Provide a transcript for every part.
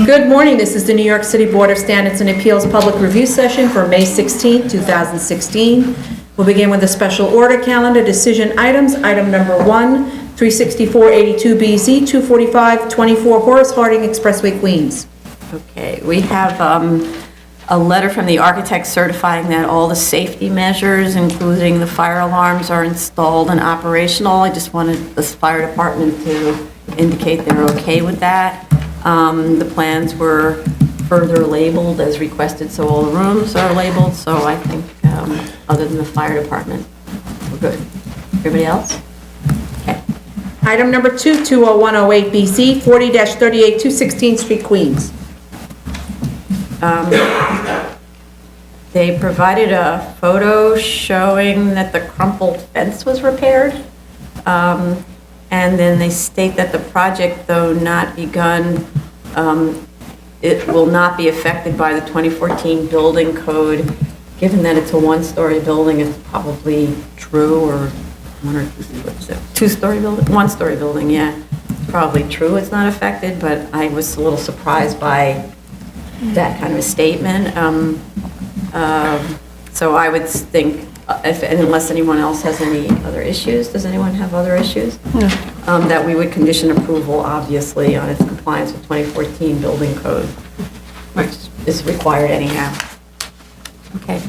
Good morning. This is the New York City Board of Standards and Appeals Public Review Session for May 16, 2016. We'll begin with the special order calendar decision items. Item number 1, 36482BZ, 24524 Horace Harding Expressway, Queens. Okay, we have a letter from the architect certifying that all the safety measures, including the fire alarms, are installed and operational. I just wanted the fire department to indicate they're okay with that. The plans were further labeled as requested, so all the rooms are labeled, so I think, other than the fire department, we're good. Everybody else? Okay. Item number 2, 20108BZ, 40-38 216th Street, Queens. They provided a photo showing that the crumpled fence was repaired. And then they state that the project, though not begun, it will not be affected by the 2014 building code. Given that it's a one-story building, it's probably true, or two-story building? One-story building, yeah. It's probably true it's not affected, but I was a little surprised by that kind of a statement. So I would think, unless anyone else has any other issues, does anyone have other issues? No. That we would condition approval, obviously, on its compliance with 2014 building code, which is required anyhow. Okay.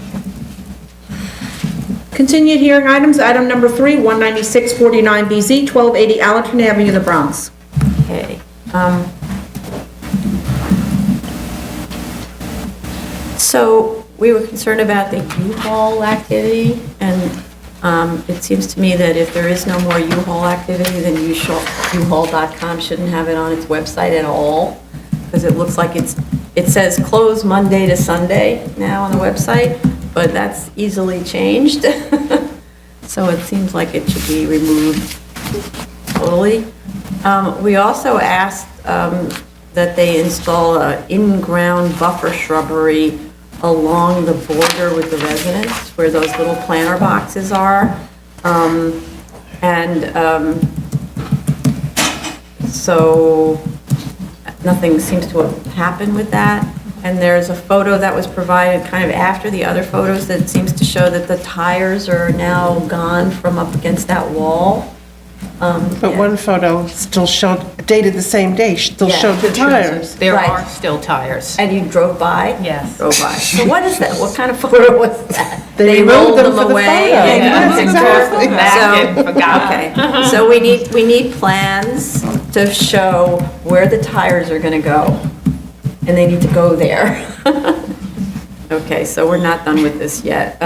Continued hearing items. Item number 3, 19649BZ, 1280 Allerton Avenue, the Bronx. Okay. So we were concerned about the U-Haul activity, and it seems to me that if there is no more U-Haul activity, then U-Haul.com shouldn't have it on its website at all, because it looks like it says closed Monday to Sunday now on the website, but that's easily changed. So it seems like it should be removed totally. We also asked that they install an in-ground buffer shrubbery along the border with the residents, where those little planter boxes are. So nothing seems to have happened with that. And there's a photo that was provided kind of after the other photos that seems to show that the tires are now gone from up against that wall. But one photo still showed, dated the same day, still Yeah. showed the tires. There Right. are still tires. And you drove by? Yes. Drove by. So what is that? What kind of photo was that? They removed rolled them for the away? photo. and- Yes, exactly. Back and forgot. Okay, so we need plans to show where the tires are gonna go, and they need to go there. Okay, so we're not done with this yet.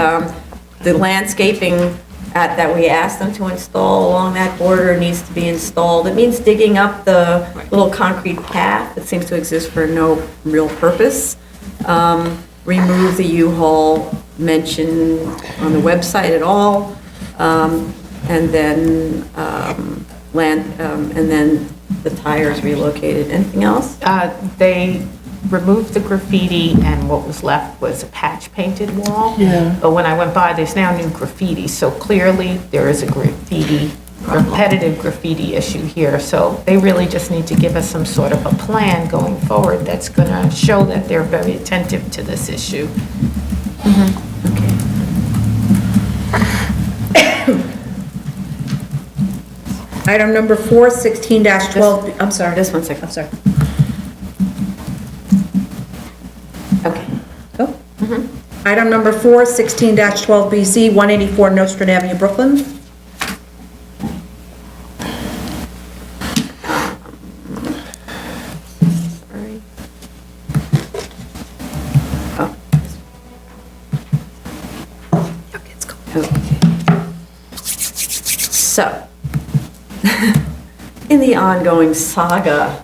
The landscaping that we asked them to install along that border needs to be installed. It means digging up the little concrete path that seems to exist for no real purpose. Remove the U-Haul mention on the website at all. And then and then the tires relocated. Anything else? They removed the graffiti, and what was left was a patch painted wall. Yeah. But when I went by, there's now new graffiti, so clearly there is a repetitive graffiti issue here. So they really just need to give us some sort of a plan going forward that's going to show that they're very attentive to this issue. Item number 4, 16-12, I'm sorry. Just 1 second. I'm sorry. Okay. Go. Item number 4, 16-12BZ, 184 Nostrand Avenue, Brooklyn. Sorry. Oh. Okay, it's cool. Okay. So, in the ongoing saga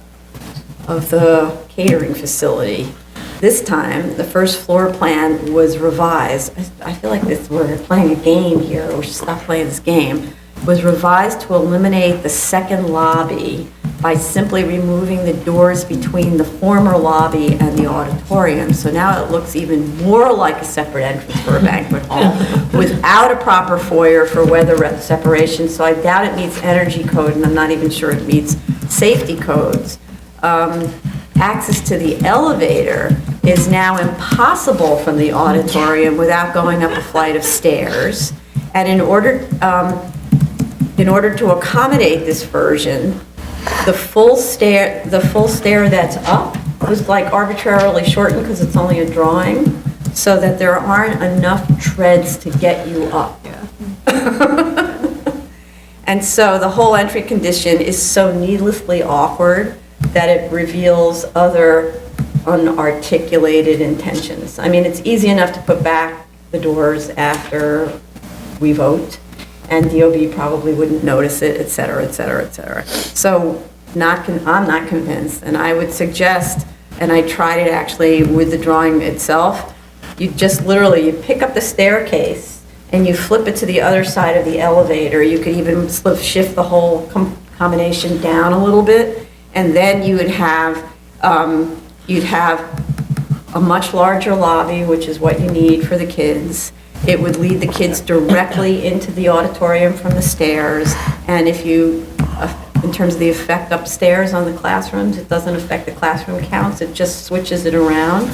of the catering facility, this time, the first floor plan was revised. I feel like we're playing a game here. We should stop playing this game. Was revised to eliminate the second lobby by simply removing the doors between the former lobby and the auditorium. So now it looks even more like a separate entrance for a banquet hall without a proper foyer for weather separation. So I doubt it meets energy code, and I'm not even sure it meets safety codes. access to the elevator is now impossible from the auditorium without going up a flight of stairs. And in order to accommodate this version, the full stair that's up was like arbitrarily shortened because it's only a drawing, so that there aren't enough treads to get you up. And so the whole entry condition is so needlessly awkward that it reveals other unarticulated intentions. I mean, it's easy enough to put back the doors after we vote, and DOB probably wouldn't notice it, et cetera, et cetera, et cetera. So I'm not convinced, and I would suggest, and I tried it actually with the drawing itself, you just literally, you pick up the staircase and you flip it to the other side of the elevator. You could even shift the whole combination down a little bit, and then you'd have a much larger lobby, which is what you need for the kids. It would lead the kids directly into the auditorium from the stairs, and if you, in terms of the effect upstairs on the classrooms, it doesn't affect the classroom counts, it just switches it around,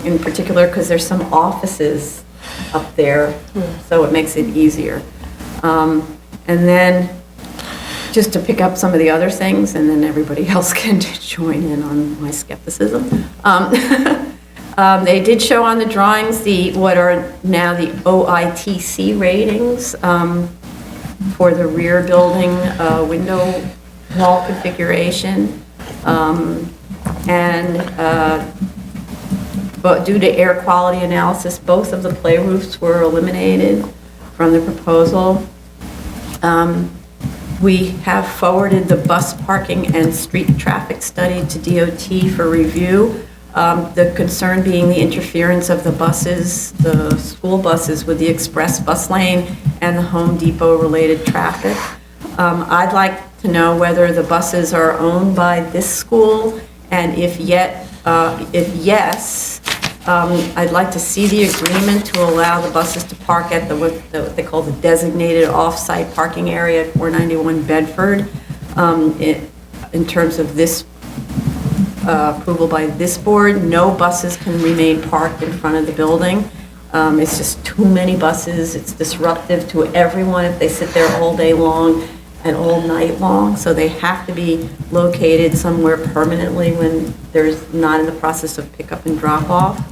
in particular because there's some offices up there, so it makes it easier. And then, just to pick up some of the other things, and then everybody else can join in on my skepticism. They did show on the drawings what are now the OITC ratings for the rear building window wall configuration. But due to air quality analysis, both of the play roofs were eliminated from the proposal. We have forwarded the bus parking and street traffic study to DOT for review. The concern being the interference of the buses, the school buses with the express bus lane and the Home Depot related traffic. I'd like to know whether the buses are owned by this school, and if yes, I'd like to see the agreement to allow the buses to park at what they call the designated off-site parking area at 491 Bedford. In terms of this approval by this board, no buses can remain parked in front of the building. It's just too many buses. It's disruptive to everyone if they sit there all day long and all night long. So they have to be located somewhere permanently when there's not in the process of pickup and drop off.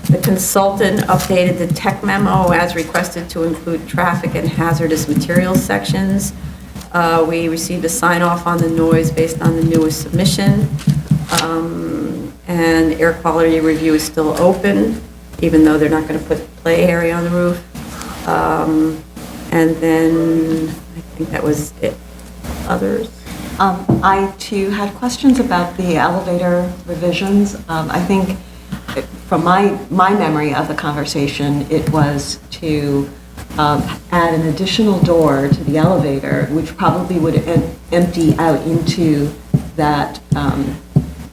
The consultant updated the tech memo as requested to include traffic and hazardous materials sections. We received a sign off on the noise based on the newest submission. And air quality review is still open, even though they're not going to put play area on the roof. And then I think that was it. Others? I too had questions about the elevator revisions. I think from my memory of the conversation, it was to add an additional door to the elevator, which probably would empty out into that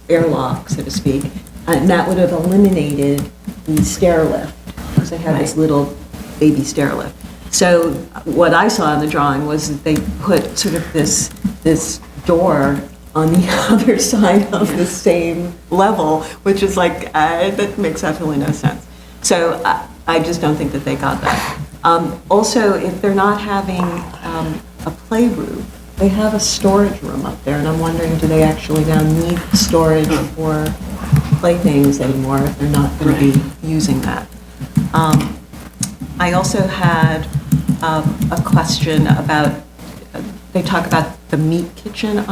airlock, so to speak, and that would have eliminated the stair lift, because they had this little baby stair lift. So what I saw in the drawing was that they put sort of this door on the other side of the same level, which is like, that makes absolutely no sense. So I just don't think that they got that. Also, if they're not having a play roof, they have a storage room up there, and I'm wondering, do they actually now need storage for playthings anymore if they're not going to be using that? I also had a question about, they talk about the meat kitchen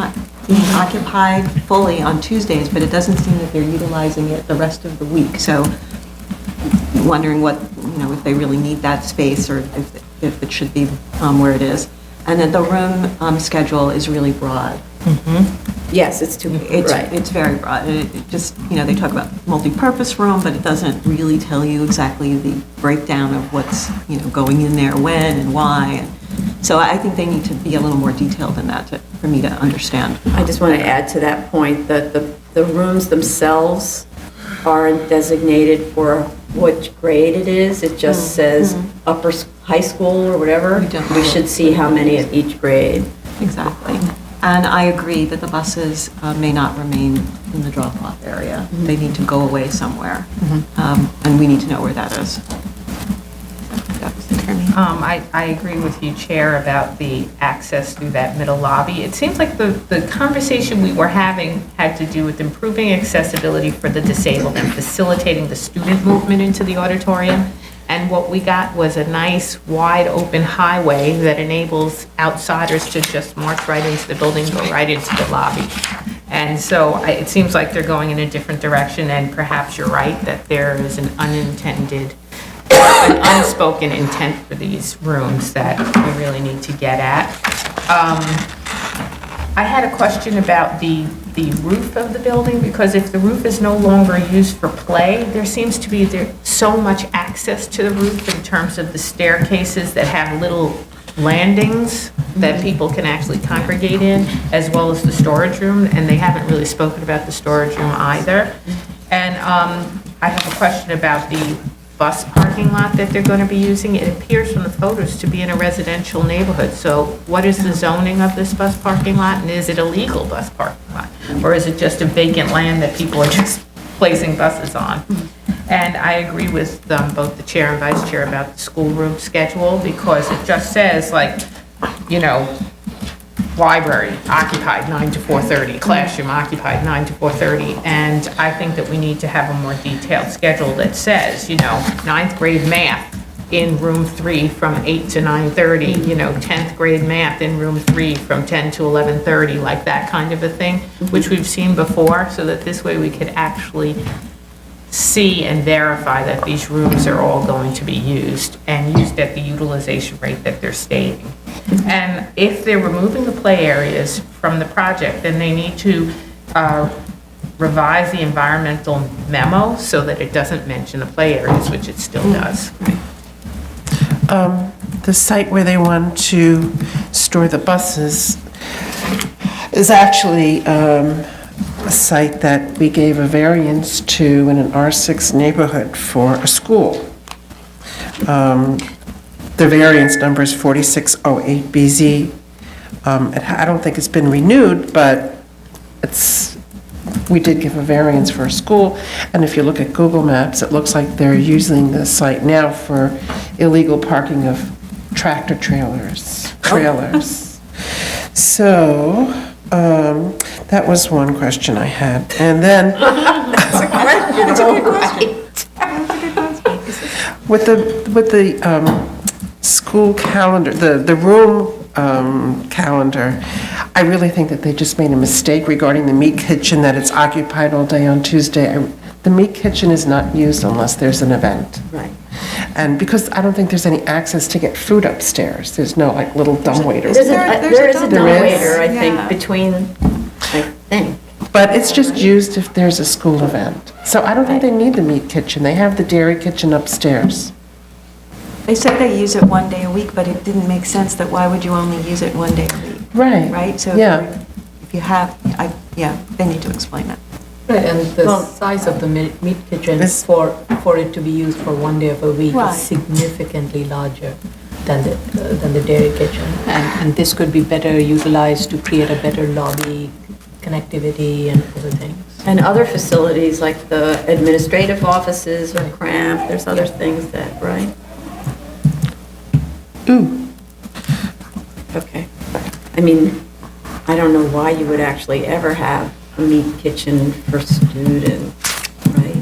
being occupied fully on Tuesdays, but it doesn't seem that they're utilizing it the rest of the week. So wondering what, if they really need that space, or if it should be where it is. And then the room schedule is really broad. Yes, it's too, right. It's very broad. And it just, they talk about multi-purpose room, but it doesn't really tell you exactly the breakdown of what's, going in there, when and why. And so I think they need to be a little more detailed than that for me to understand. I just want to add to that point that the rooms themselves aren't designated for which grade it is. It just says high school or whatever. We should see how many at each grade. Exactly. And I agree that the buses may not remain in the drop-off area. They need to go away somewhere, and we need to know where that is. I agree with you, Chair, about the access through that middle lobby. It seems like the conversation we were having had to do with improving accessibility for the disabled and facilitating the student movement into the auditorium. And what we got was a nice, wide-open highway that enables outsiders to just march right into the building, go right into the lobby. And so it seems like they're going in a different direction, and perhaps you're right that there is an unintended, an unspoken intent for these rooms that we really need to get at. I had a question about the roof of the building, because if the roof is no longer used for play, there seems to be so much access to the roof in terms of the staircases that have little landings that people can actually congregate in, as well as the storage room, and they haven't really spoken about the storage room either. And I have a question about the bus parking lot that they're going to be using. It appears from the photos to be in a residential neighborhood. So what is the zoning of this bus parking lot, and is it a legal bus parking lot? Or is it just a vacant land that people are just placing buses on? And I agree with both the chair and vice chair about the schoolroom schedule, because it just says, like, you know, library occupied 9 to 4:30, classroom occupied 9 to 4:30, and I think that we need to have a more detailed schedule that says, you know, 9th grade math in room 3 from 8 to 9:30, you know, 10th grade math in room 3 from 10 to 11:30, like that kind of a thing, which we've seen before, so that this way we could actually see and verify that these rooms are all going to be used and used at the utilization rate that they're stating. And if they're removing the play areas from the project, then they need to revise the environmental memo so that it doesn't mention the play areas, which it still does. The site where they want to store the buses is actually a site that we gave a variance to in an R6 neighborhood for a school. The variance number is 4608BZ. I don't think it's been renewed, but we did give a variance for a school, and if you look at Google Maps, it looks like they're using the site now for illegal parking of tractor trailers. So, that was one question I had. And then... That's a question. That's a good question. With the school calendar, the room calendar, I really think that they just made a mistake regarding the meat kitchen, that it's occupied all day on Tuesday. The meat kitchen is not used unless there's an event. Right. And because I don't think there's any access to get food upstairs. There's no, like, little dumbwaiter. There is a dumbwaiter, I think, Yeah. between, I think. But it's just used if there's a school event. So I don't think they need the meat kitchen. They have the dairy kitchen upstairs. They said they use it one day a week, but it didn't make sense that why would you only use it one day a week? Right. Right? So Yeah. if you have, they need to explain it. Right, and the Well- size of the meat kitchen This- for it to be used for one day of a week Right. is significantly larger than the dairy kitchen. And this could be better utilized to create a better lobby connectivity and other things. And other facilities, like the administrative offices are cramped, there's other things that, right? Okay. I mean, I don't know why you would actually ever have a meat kitchen for students, right?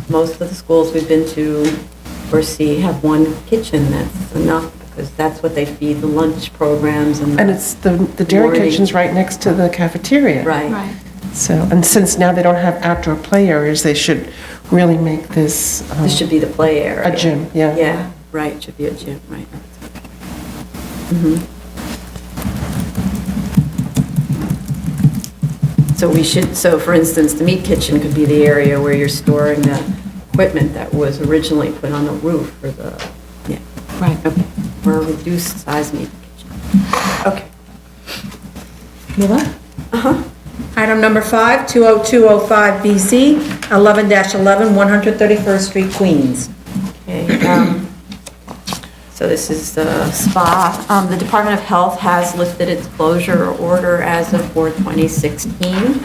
Most of the schools we've been to or see have one kitchen, that's enough, because that's what they feed the lunch programs and. And it's the dairy Morning. kitchen's right next to the cafeteria. Right. So, and since now they don't have outdoor play areas, they should really make this This should be the play area. a gym, yeah. Yeah, right, should be a gym, right. Mhm. So for instance, the meat kitchen could be the area where you're storing the equipment that was originally put on the roof for the, yeah. Right. Okay, or a reduced size meat kitchen. Okay. Item number 5, 20205BZ, 11-11, 131st Street, Queens. Okay, So this is the spa. The Department of Health has lifted its closure order as of 4/2016.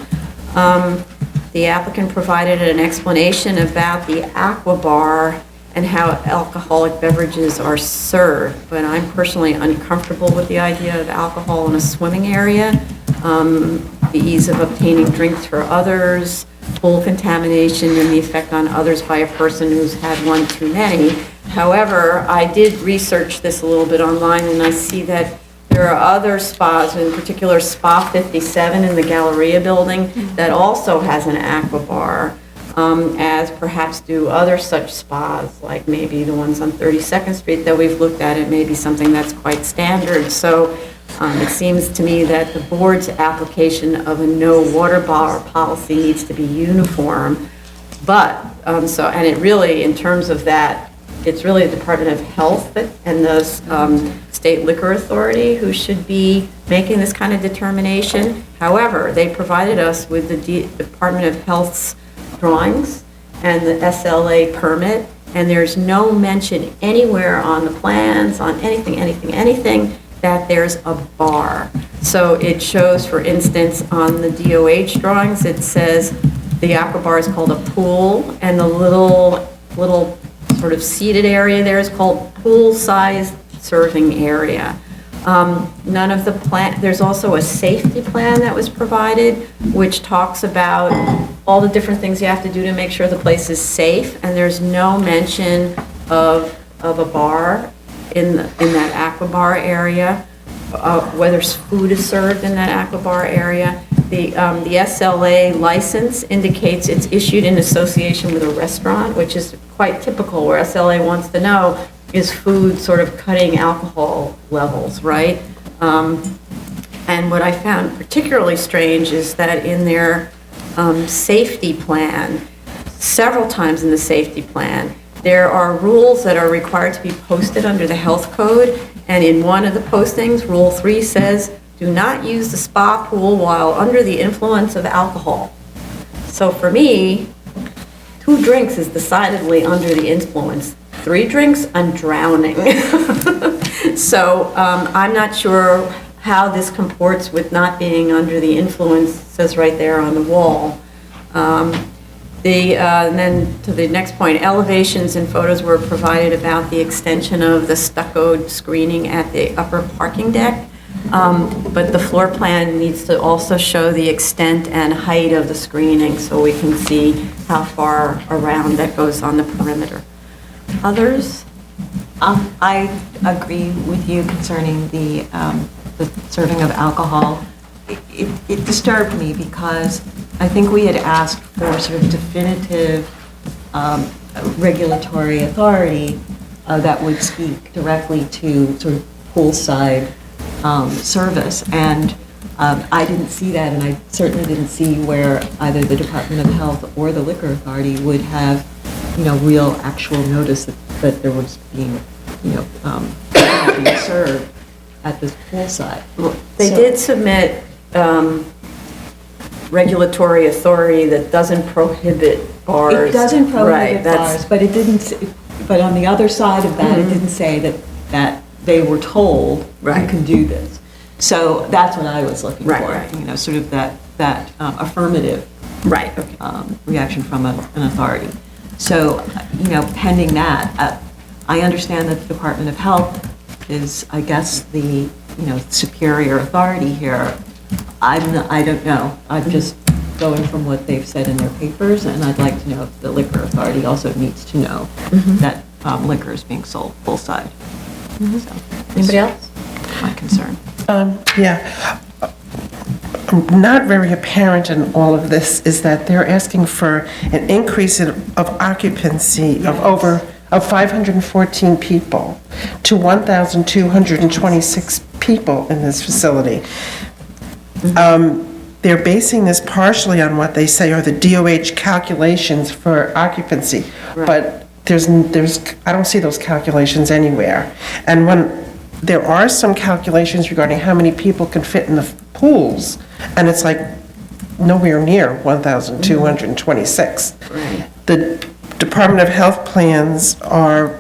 The applicant provided an explanation about the Aqua Bar and how alcoholic beverages are served, but I'm personally uncomfortable with the idea of alcohol in a swimming area. The ease of obtaining drinks for others, pool contamination, and the effect on others by a person who's had one too many. However, I did research this a little bit online, and I see that there are other spas, in particular Spa 57 in the Galleria building, that also has an aqua bar, as perhaps do other such spas, like maybe the ones on 32nd Street that we've looked at. It may be something that's quite standard. So it seems to me that the board's application of a no water bar policy needs to be uniform. But, and it really, in terms of that, it's really the Department of Health and the State Liquor Authority who should be making this kind of determination. However, they provided us with the Department of Health's drawings and the SLA permit, and there's no mention anywhere on the plans, on anything, that there's a bar. So it shows, for instance, on the DOH drawings, it says the aqua bar is called a pool, and the little sort of seated area there is called pool-sized serving area. None of the there's also a safety plan that was provided, which talks about all the different things you have to do to make sure the place is safe, and there's no mention of a bar in that aqua bar area, whether food is served in that aqua bar area. The SLA license indicates it's issued in association with a restaurant, which is quite typical, where SLA wants to know, is food sort of cutting alcohol levels, right? And what I found particularly strange is that in their safety plan, several times in the safety plan, there are rules that are required to be posted under the health code, and in one of the postings, Rule 3 says, do not use the spa pool while under the influence of alcohol. So for me, 2 drinks is decidedly under the influence. 3 drinks, I'm drowning. So I'm not sure how this comports with not being under the influence, it says right there on the wall. And then to the next point, elevations and photos were provided about the extension of the stuccoed screening at the upper parking deck. But the floor plan needs to also show the extent and height of the screening so we can see how far around that goes on the perimeter. Others? I agree with you concerning the serving of alcohol. It disturbed me because I think we had asked for sort of definitive regulatory authority that would speak directly to sort of poolside service, and I didn't see that, and I certainly didn't see where either the Department of Health or the Liquor Authority would have, real actual notice that there was being, being served at this poolside. They did submit regulatory authority that doesn't prohibit bars. It doesn't Right, prohibit bars, but it didn't, but on the other side of that, it didn't say that they were told, you Right. can do this. So that's what I was looking Right, for, right. Sort of that affirmative Right, okay. reaction from an authority. So, pending that, I understand that the Department of Health is, I guess, the, superior authority here. I don't know. I'm just going from what they've said in their papers, and I'd like to know if the Liquor Authority also needs to know that liquor is being sold full-side. So, Anybody else? my concern. Yeah. Not very apparent in all of this is that they're asking for an increase of occupancy of 514 people to 1,226 people in this facility. They're basing this partially on what they say are the DOH calculations for occupancy, but there's I don't see those calculations anywhere. And when there are some calculations regarding how many people can fit in the pools, and it's like nowhere near 1,226. Right. The Department of Health plans are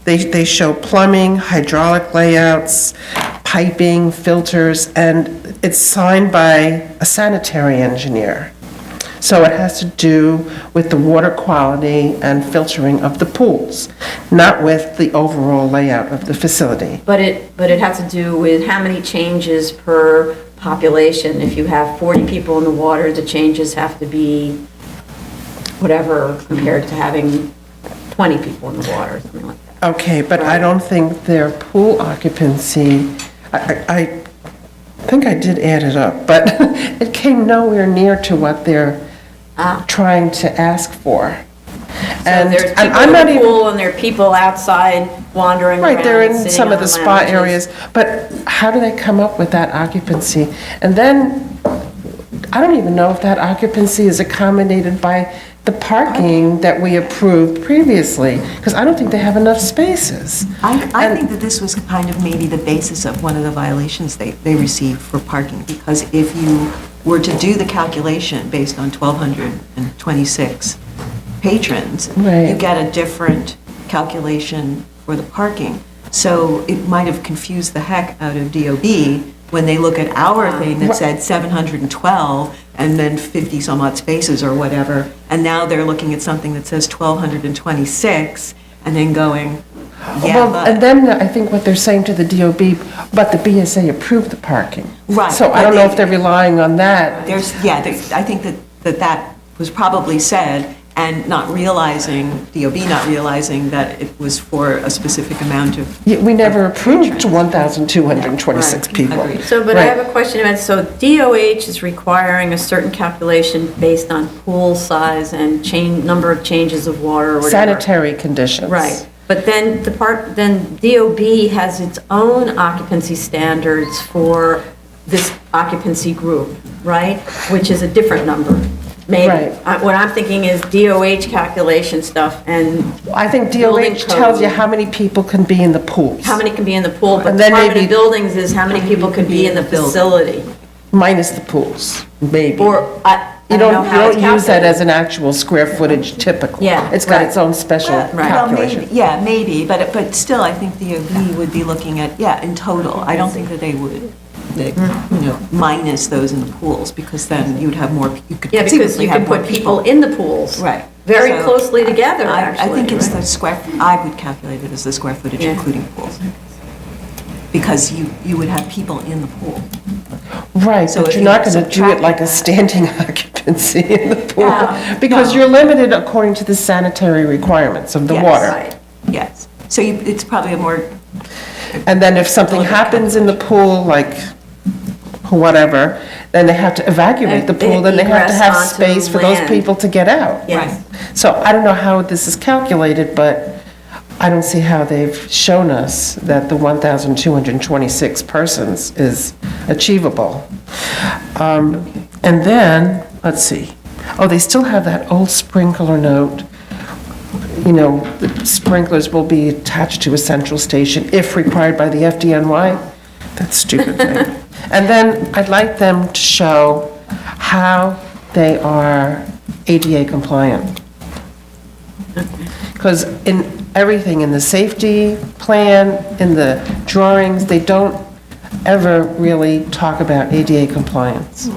They show plumbing, hydraulic layouts, piping, filters, and it's signed by a sanitary engineer. So it has to do with the water quality and filtering of the pools, not with the overall layout of the facility. But it has to do with how many changes per population. If you have 40 people in the water, the changes have to be whatever compared to having 20 people in the water, something like that. Okay, but I don't think their pool occupancy, I think I did add it up, but it came nowhere near to what they're trying to ask for. So there's people I'm in not the even- pool and there are people outside wandering around. Right, they're in sitting some on of the spa lounges. areas, but how do they come up with that occupancy? And then, I don't even know if that occupancy is accommodated by the parking that we approved previously, because I don't think they have enough spaces. I And- think that this was kind of maybe the basis of one of the violations they received for parking, because if you were to do the calculation based on 1,226 patrons, Right. you get a different calculation for the parking. So it might have confused the heck out of DOB when they look at our thing that said 712 and then 50 some odd spaces or whatever, and now they're looking at something that says 1,226 and then going, yeah, Well, and then I think what they're saying to the DOB, but the BSA approved the parking. Right, So I but don't know they- if they're relying on that. I think that was probably said, and not realizing, DOB not realizing that it was for a specific amount of. Yeah, we never approved patrons. 1,226 Right, people. agreed. So, but I Right. have a question about, so DOH is requiring a certain calculation based on pool size and number of changes of water or whatever. Sanitary conditions. Right, but then then DOB has its own occupancy standards for this occupancy group, right? Which is a different number, maybe. Right. What I'm thinking is DOH calculation stuff and I think Building DOH tells you code. how many people can be in the pools. how many can be in the pool, but And then Department maybe- of Buildings is how many people can be in the facility. Minus the pools, maybe. Or, I You don't know don't, you how it's don't use that calculated. as an actual square footage typically. Yeah, It's got right. its own special Right. Well, calculation. maybe, but still, I think DOB would be looking at, in total. I don't think that they would, minus those in the pools, because then you would have more, you could Yeah, because conceivably you have can more put people in the pools. Right. Very So, closely together, I actually. think it's right? the square, I would calculate it as the square footage Yeah. including pools. Because you would have people in the pool. Right, So but if you're you not going to do it subtracted like a that- standing occupancy in the pool, Yeah, because no. you're limited according to the sanitary requirements of the Yes. water. Right. Yes. So it's probably a more, And then if something Like a happens in the pool, like whatever, then they have to evacuate the pool, then they have to Egress have onto space for those land. people to get out. Yes. So I don't know how this is calculated, but I don't see how they've shown us that the 1,226 persons is achievable. And then, let's see, they still have that old sprinkler note. The sprinklers will be attached to a central station if required by the FDNY. That stupid thing. And then I'd like them to show how they are ADA compliant. Because in everything, in the safety plan, in the drawings, they don't ever really talk about ADA compliance.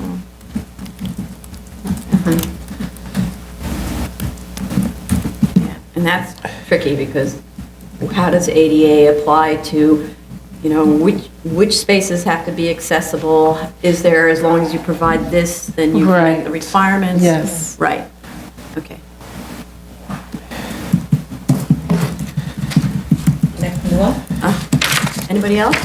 And that's tricky because how does ADA apply to, which spaces have to be accessible? Is there, as long as you provide this, then you meet Right. the requirements? Yes. Right, okay. Next, move on. Anybody else?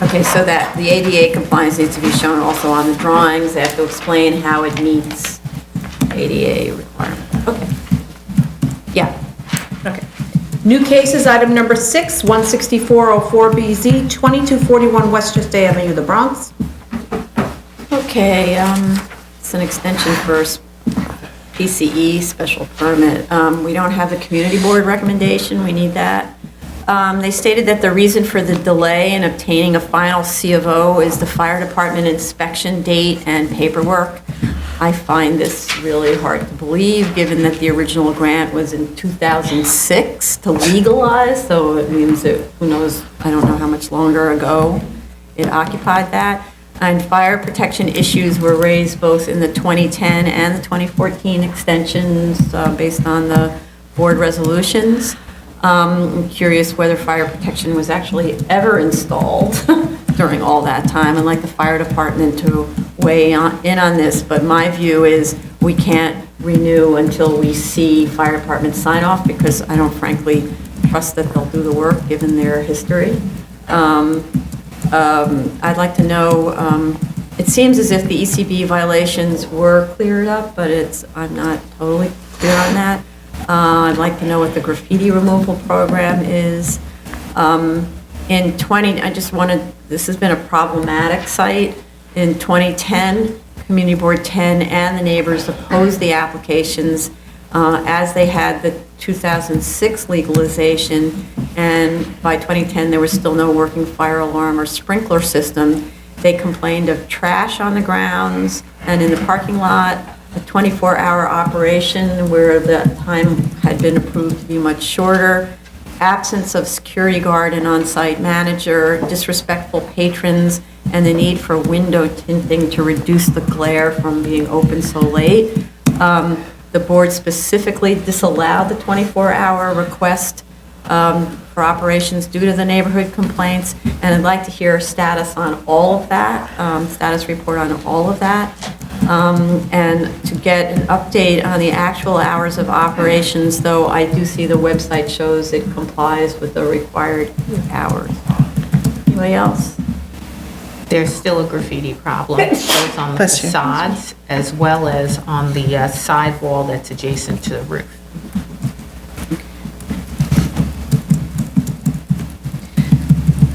Okay, so that the ADA compliance needs to be shown also on the drawings. They have to explain how it meets ADA requirements. Okay. Yeah. Okay. New cases, item number 6, 16404BZ, 2241 Westchester Avenue, the Bronx. Okay, it's an extension for PCE, special permit. We don't have the community board recommendation, we need that. They stated that the reason for the delay in obtaining a final C of O is the fire department inspection date and paperwork. I find this really hard to believe, given that the original grant was in 2006 to legalize, so it means that, who knows, I don't know how much longer ago it occupied that. And fire protection issues were raised both in the 2010 and the 2014 extensions based on the board resolutions. I'm curious whether fire protection was actually ever installed during all that time. I'd like the fire department to weigh in on this, but my view is we can't renew until we see fire department sign off, because I don't frankly trust that they'll do the work given their history. I'd like to know, it seems as if the ECB violations were cleared up, but I'm not totally clear on that. I'd like to know what the graffiti removal program is. This has been a problematic site. In 2010, Community Board 10 and the neighbors opposed the applications as they had the 2006 legalization, and by 2010, there was still no working fire alarm or sprinkler system. They complained of trash on the grounds and in the parking lot, a 24-hour operation where the time had been approved to be much shorter, absence of security guard and on-site manager, disrespectful patrons, and the need for window tinting to reduce the glare from being open so late. The board specifically disallowed the 24-hour request for operations due to the neighborhood complaints, and I'd like to hear a status on all of that, status report on all of that, and to get an update on the actual hours of operations, though I do see the website shows it complies with the required hours. Anybody else? There's still a graffiti problem, both on the Bless you. facades as well as on the side wall that's adjacent to the roof.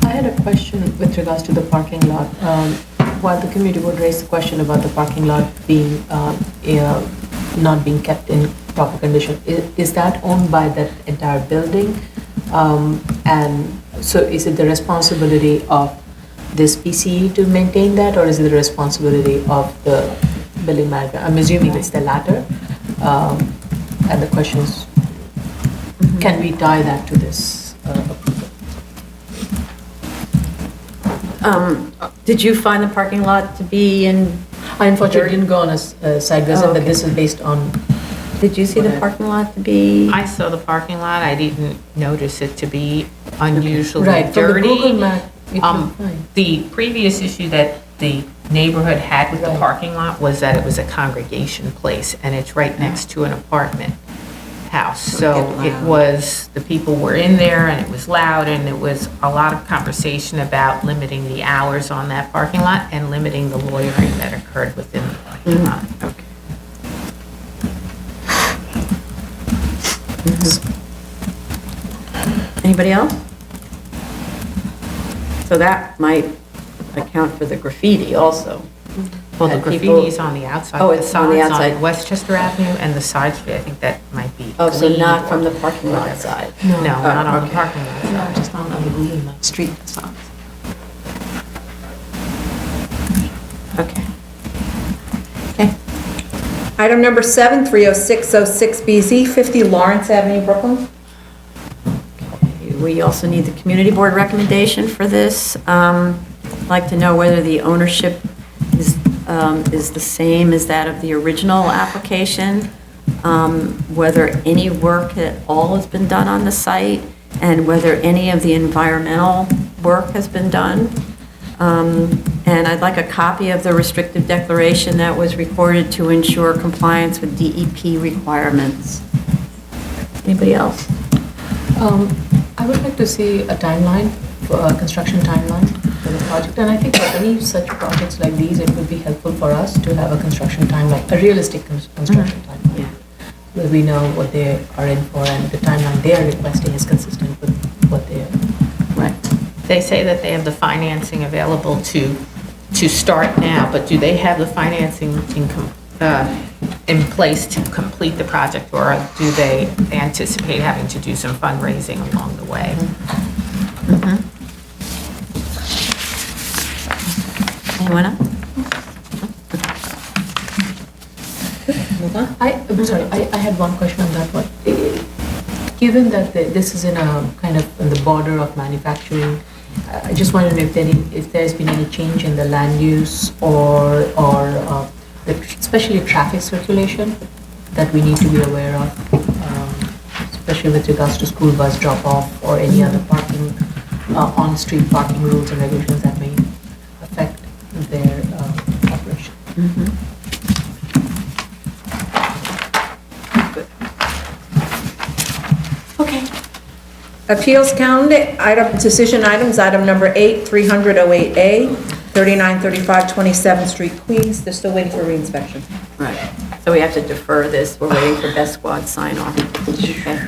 I had a question with regards to the parking lot. While the community would raise the question about the parking lot being, not being kept in proper condition, is that owned by that entire building? And so is it the responsibility of this PCE to maintain that, or is it the responsibility of the building manager? I'm assuming it's the latter. And the question is, can we tie that to this approval? Did you find the parking lot to be in? I unfortunately didn't go on a site visit, Oh, okay. but this is based on. Did you see the parking lot to be? I saw the parking lot, I didn't notice it to be unusually Right, from the dirty. Google map, it was fine. The previous issue that the neighborhood had with the Right. parking lot was that it was a congregation place, and it's right next to an apartment house. So it was, the people were in there, and it was loud, and it was a lot of conversation about limiting the hours on that parking lot and limiting the loitering that occurred within the parking lot. Okay. Anybody else? So that might account for the graffiti also. Well, the Had people- graffiti is on the outside. Oh, it's on the facades outside. Westchester Avenue and the side street, I think that might be. Oh, so Glee not or from the parking lot whatever. side? No, not on the okay. parking lot side. Just on the Google map. Street facades. Okay. Okay. Item number 7, 30606BZ, 50 Lawrence Avenue, Brooklyn. We also need the community board recommendation for this. I'd like to know whether the ownership is the same as that of the original application, whether any work at all has been done on the site, and whether any of the environmental work has been done. And I'd like a copy of the restrictive declaration that was recorded to ensure compliance with DEP requirements. Anybody else? I would like to see a timeline, a construction timeline for the project. And I think for any such projects like these, it would be helpful for us to have a construction timeline, a realistic construction timeline, Yeah. where we know what they are in for and the timeline they are requesting is consistent with what they are. Right. They say that they have the financing available to start now, but do they have the financing in place to complete the project, or do they anticipate having to do some fundraising along the way? Anyone else? move on. I'm sorry, I had one question on that one. Given that this is in a kind of in the border of manufacturing, I just wanted to know if there's been any change in the land use or especially traffic circulation that we need to be aware of, especially with regards to school bus drop-off or any other parking, on-street parking rules and regulations that may affect their operation. Okay. Appeals calendar, decision items, item number 8, 300-08A, 3935 27th Street, Queens. They're still waiting for reinspection. Right. So we have to defer this. We're waiting for Best Squad sign off. Okay.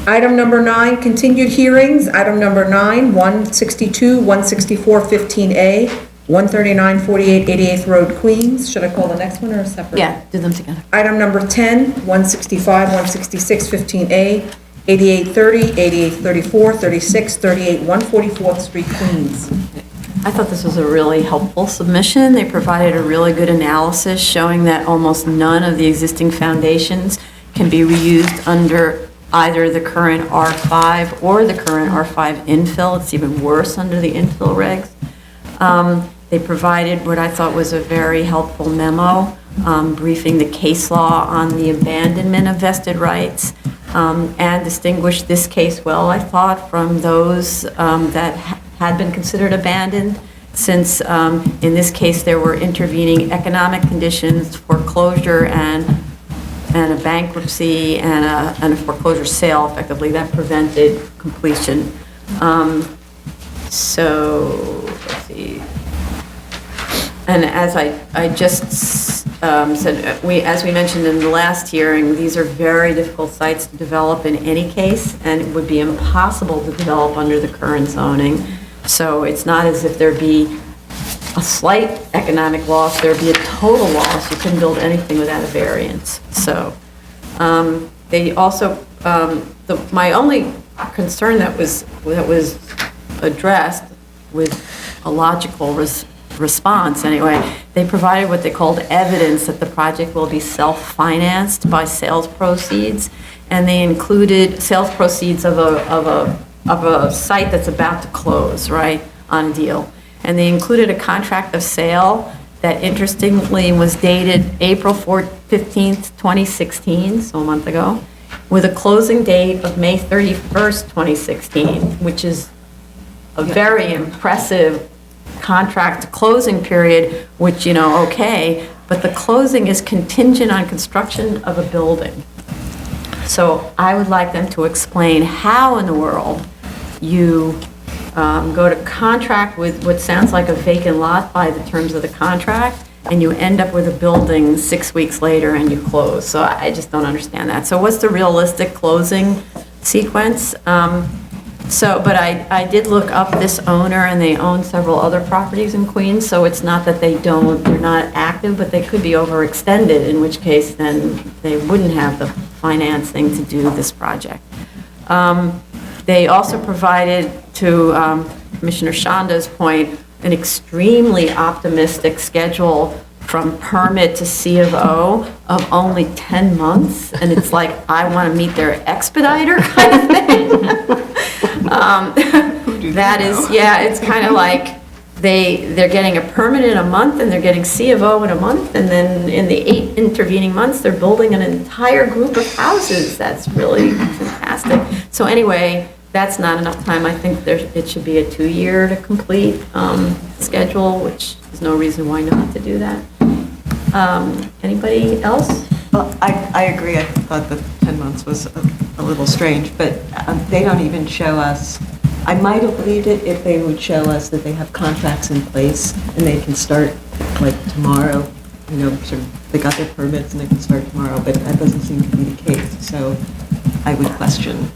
Item number 9, continued hearings, item number 9, 162, 164, 15A, 139, 48, 88th Road, Queens. Should I call the next one or a separate? Yeah, do them together. Item number 10, 165, 166, 15A, 8830, 8834, 36, 38, 144th Street, Queens. I thought this was a really helpful submission. They provided a really good analysis showing that almost none of the existing foundations can be reused under either the current R5 or the current R5 infill. It's even worse under the infill regs. They provided what I thought was a very helpful memo, briefing the case law on the abandonment of vested rights, and distinguished this case well, I thought, from those that had been considered abandoned, since in this case there were intervening economic conditions, foreclosure and a bankruptcy and a foreclosure sale, effectively, that prevented completion. So, let's see. And as I just said, as we mentioned in the last hearing, these are very difficult sites to develop in any case, and it would be impossible to develop under the current zoning. So it's not as if there'd be a slight economic loss, there'd be a total loss. You couldn't build anything without a variance. So they also, my only concern that was addressed with a logical response anyway, they provided what they called evidence that the project will be self-financed by sales proceeds, and they included sales proceeds of a site that's about to close, right, on a deal. And they included a contract of sale that interestingly was dated April 15th, 2016, so a month ago, with a closing date of May 31st, 2016, which is a very impressive contract closing period, which, okay, but the closing is contingent on construction of a building. So I would like them to explain how in the world you go to contract with what sounds like a vacant lot by the terms of the contract, and you end up with a building 6 weeks later and you close. So I just don't understand that. So what's the realistic closing sequence? But I did look up this owner, and they own several other properties in Queens, so it's not that they're not active, but they could be overextended, in which case then they wouldn't have the financing to do this project. They also provided, to Commissioner Shanda's point, an extremely optimistic schedule from permit to C of O of only 10 months, and it's like, I want to meet their expediter kind of thing. That is, yeah, it's kind of like they're getting a permit in a month, and they're getting C of O in a month, and then in the 8 intervening months, they're building an entire group of houses. That's really fantastic. So anyway, that's not enough time. I think it should be a 2-year to complete schedule, which there's no reason why not to do that. Anybody else? Well, I agree. I thought the 10 months was a little strange, but they don't even show us. I might have believed it if they would show us that they have contracts in place and they can start like tomorrow, sort of they got their permits and they can start tomorrow, but that doesn't seem to be the case. So I would question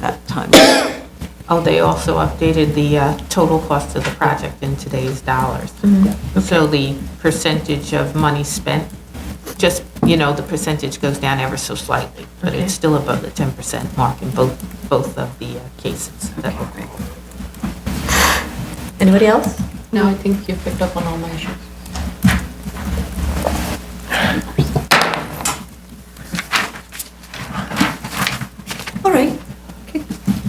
that timeline. Oh, they also updated the total cost of the project in today's dollars. So the percentage of money spent, just, the percentage goes down ever so slightly, but it's still above the 10% mark in both of the cases. Anybody else? No, I think you picked up on all my issues.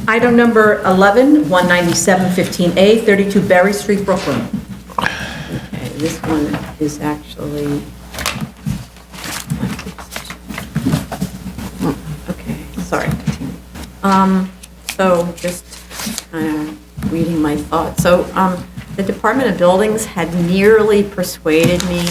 Item number 11, 19715A, 32 Berry Street, Brooklyn. Okay, this one is actually, okay, sorry. So just kind of reading my thoughts. So the Department of Buildings had nearly persuaded me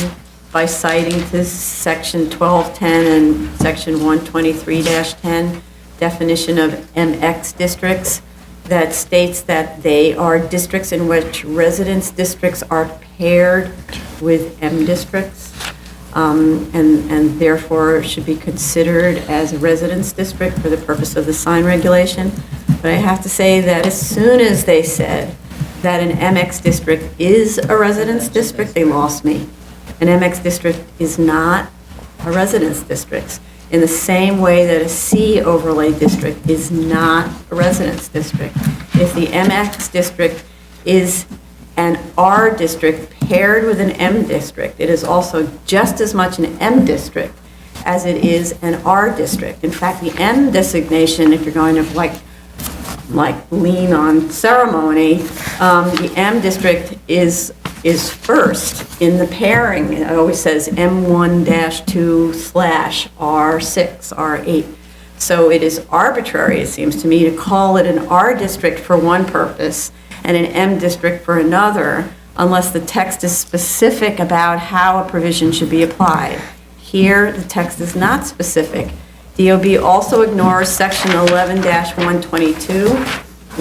by citing this section 1210 and section 123-10 definition of MX districts that states that they are districts in which residence districts are paired with M districts, and therefore should be considered as a residence district for the purpose of the sign regulation. But I have to say that as soon as they said that an MX district is a residence district, they lost me. An MX district is not a residence district, in the same way that a C overlay district is not a residence district. If the MX district is an R district paired with an M district, it is also just as much an M district as it is an R district. In fact, the M designation, if you're going to like lean on ceremony, the M district is first in the pairing. It always says M1-2/R6, R8. So it is arbitrary, it seems to me, to call it an R district for one purpose and an M district for another, unless the text is specific about how a provision should be applied. Here, the text is not specific. DOB also ignores section 11-122,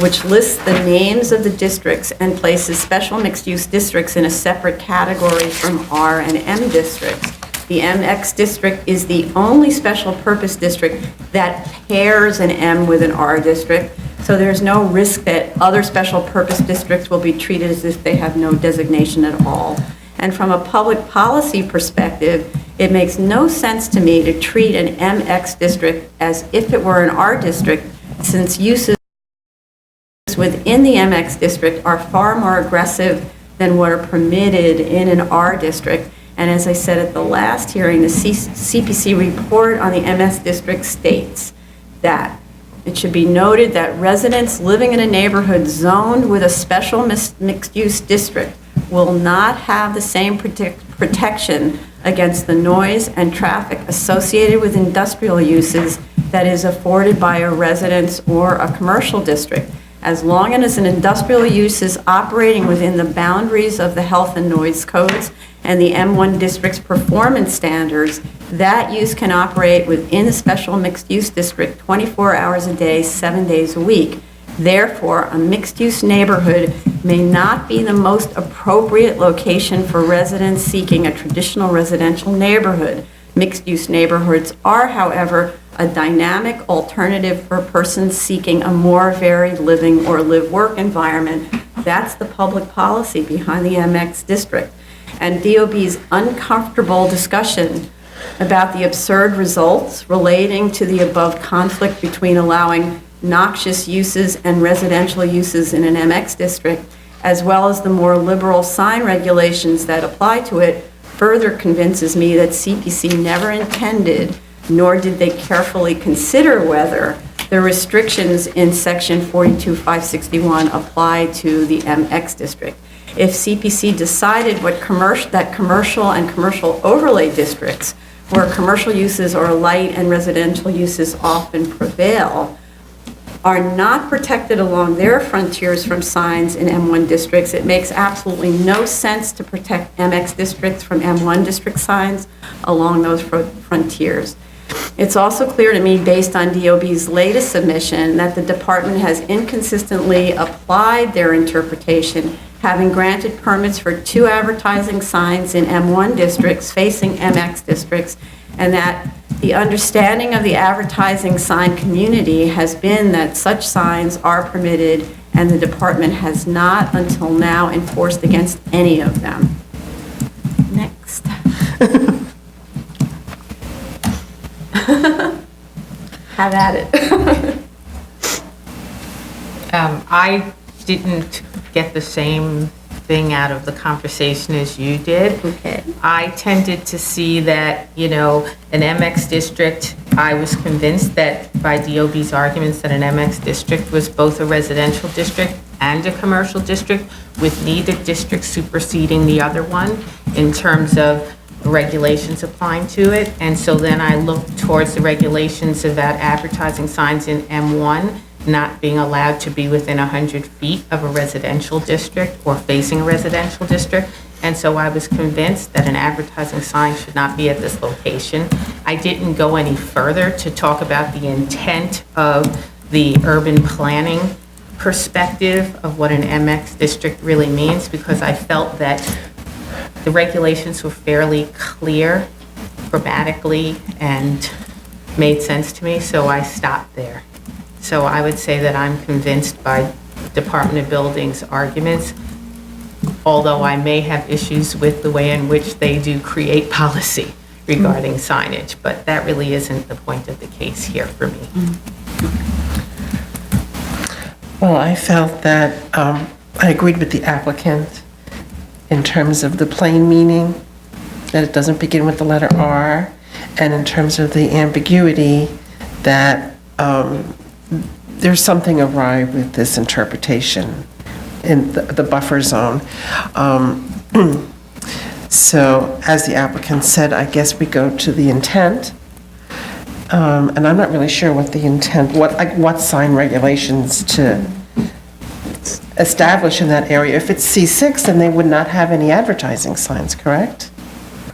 which lists the names of the districts and places special mixed-use districts in a separate category from R and M districts. The MX district is the only special purpose district that pairs an M with an R district, so there's no risk that other special purpose districts will be treated as if they have no designation at all. And from a public policy perspective, it makes no sense to me to treat an MX district as if it were an R district, since uses within the MX district are far more aggressive than what are permitted in an R district. And as I said at the last hearing, the CPC report on the MS district states that it should be noted that residents living in a neighborhood zoned with a special mixed-use district will not have the same protection against the noise and traffic associated with industrial uses that is afforded by a residence or a commercial district. As long as an industrial use is operating within the boundaries of the health and noise codes and the M1 district's performance standards, that use can operate within the special mixed-use district 24 hours a day, 7 days a week. Therefore, a mixed-use neighborhood may not be the most appropriate location for residents seeking a traditional residential neighborhood. Mixed-use neighborhoods are, however, a dynamic alternative for persons seeking a more varied living or live-work environment. That's the public policy behind the MX district. And DOB's uncomfortable discussion about the absurd results relating to the above conflict between allowing noxious uses and residential uses in an MX district, as well as the more liberal sign regulations that apply to it, further convinces me that CPC never intended, nor did they carefully consider whether the restrictions in section 42561 apply to the MX district. If CPC decided that commercial and commercial overlay districts, where commercial uses or light and residential uses often prevail, are not protected along their frontiers from signs in M1 districts, it makes absolutely no sense to protect MX districts from M1 district signs along those frontiers. It's also clear to me, based on DOB's latest submission, that the department has inconsistently applied their interpretation, having granted permits for 2 advertising signs in M1 districts facing MX districts, and that the understanding of the advertising sign community has been that such signs are permitted, and the department has not until now enforced against any of them. Next. Have at it. I didn't get the same thing out of the conversation as you did. Okay. I tended to see that, an MX district I was convinced that by DOB's arguments that an MX district was both a residential district and a commercial district, with neither district superseding the other one in terms of regulations applying to it. And so then I looked towards the regulations about advertising signs in M1 not being allowed to be within 100 feet of a residential district or facing a residential district. And so I was convinced that an advertising sign should not be at this location. I didn't go any further to talk about the intent of the urban planning perspective of what an MX district really means, because I felt that the regulations were fairly clear grammatically and made sense to me, so I stopped there. So I would say that I'm convinced by Department of Buildings' arguments, although I may have issues with the way in which they do create policy regarding signage, but that really isn't the point of the case here for me. Well, I felt that I agreed with the applicant in terms of the plain meaning, that it doesn't begin with the letter R, and in terms of the ambiguity, that there's something awry with this interpretation in the buffer zone. So, as the applicant said, I guess we go to the intent. And I'm not really sure what the intent, what sign regulations to establish in that area. If it's C6, then they would not have any advertising signs, correct?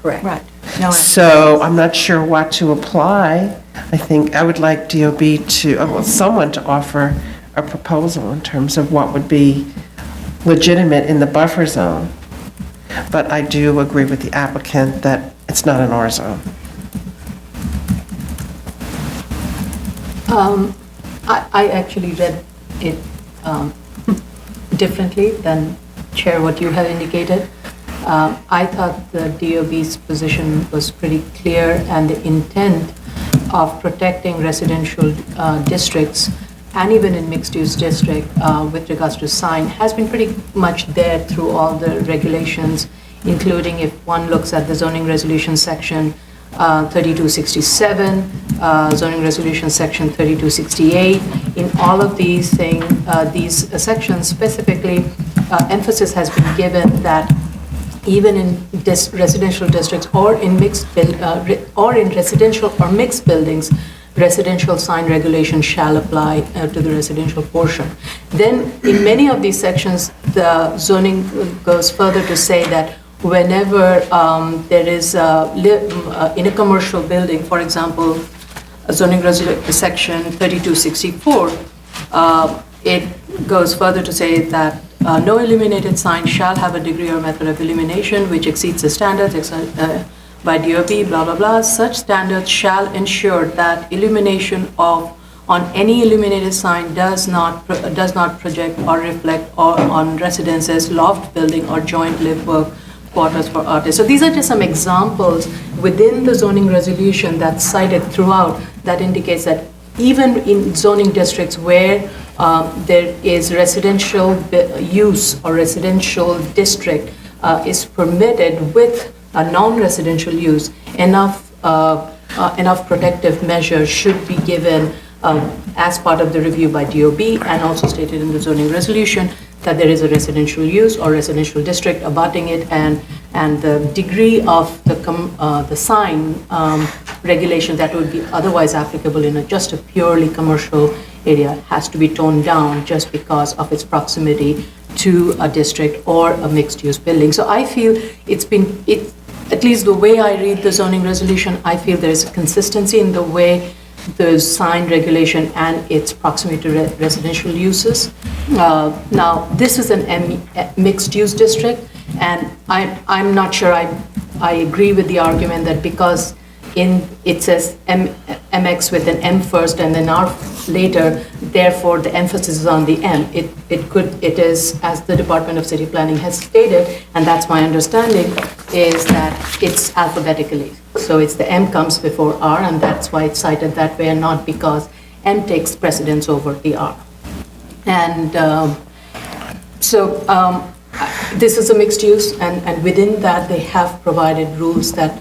Correct. Right. No, So I'm not sure what to apply. I think I would like DOB to, well, someone to offer a proposal in terms of what would be legitimate in the buffer zone. But I do agree with the applicant that it's not an R zone. I actually read it differently than Chair what you have indicated. I thought the DOB's position was pretty clear, and the intent of protecting residential districts and even in mixed-use district with regards to sign has been pretty much there through all the regulations, including if one looks at the zoning resolution section 3267, zoning resolution section 3268. In all of these sections specifically, emphasis has been given that even in residential districts or in residential or mixed buildings, residential sign regulation shall apply to the residential portion. Then in many of these sections, the zoning goes further to say that whenever there is in a commercial building, for example, a zoning section 3264, it goes further to say that no illuminated sign shall have a degree or method of illumination which exceeds the standards by DOB, blah, blah, blah. Such standards shall ensure that illumination on any illuminated sign does not project or reflect on residences, loft building, or joint live work quarters for artists. So these are just some examples within the zoning resolution that's cited throughout that indicates that even in zoning districts where there is residential use or residential district is permitted with a non-residential use, enough protective measures should be given as part of the review by DOB, and also stated in the zoning resolution that there is a residential use or residential district abutting it, and the degree of the sign regulation that would be otherwise applicable in just a purely commercial area has to be toned down just because of its proximity to a district or a mixed-use building. So I feel at least the way I read the zoning resolution, I feel there is a consistency in the way the sign regulation and its proximity to residential uses. Now, this is a mixed-use district, and I'm not sure I agree with the argument that because it says MX with an M first and then R later, therefore the emphasis is on the M. It is, as the Department of City Planning has stated, and that's my understanding, is that it's alphabetically. So it's the M comes before R, and that's why it's cited that way, and not because M takes precedence over the R. And this is a mixed use, and within that they have provided rules that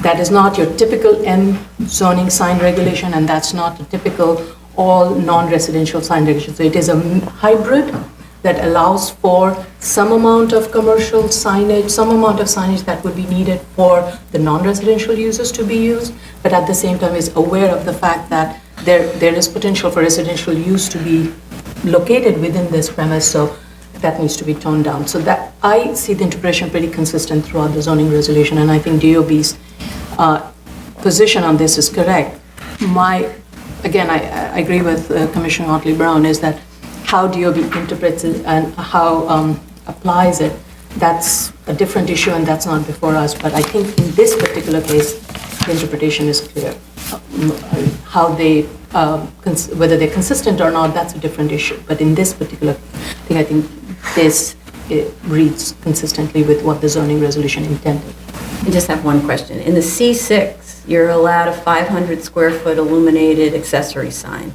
That is not your typical M zoning sign regulation, and that's not a typical all non-residential sign regulation. So it is a hybrid that allows for some amount of commercial signage, some amount of signage that would be needed for the non-residential users to be used, but at the same time is aware of the fact that there is potential for residential use to be located within this premise, so that needs to be toned down. So that, I see the interpretation pretty consistent throughout the zoning resolution, and I think DOB's position on this is correct. Again, I agree with Commissioner Otley Brown, is that how DOB interprets it and how applies it, that's a different issue and that's not before us. But I think in this particular case, the interpretation is clear. How they, whether they're consistent or not, that's a different issue. But in this particular thing, I think this reads consistently with what the zoning resolution intended. I just have one question. In the C6, you're allowed a 500 square foot illuminated accessory sign.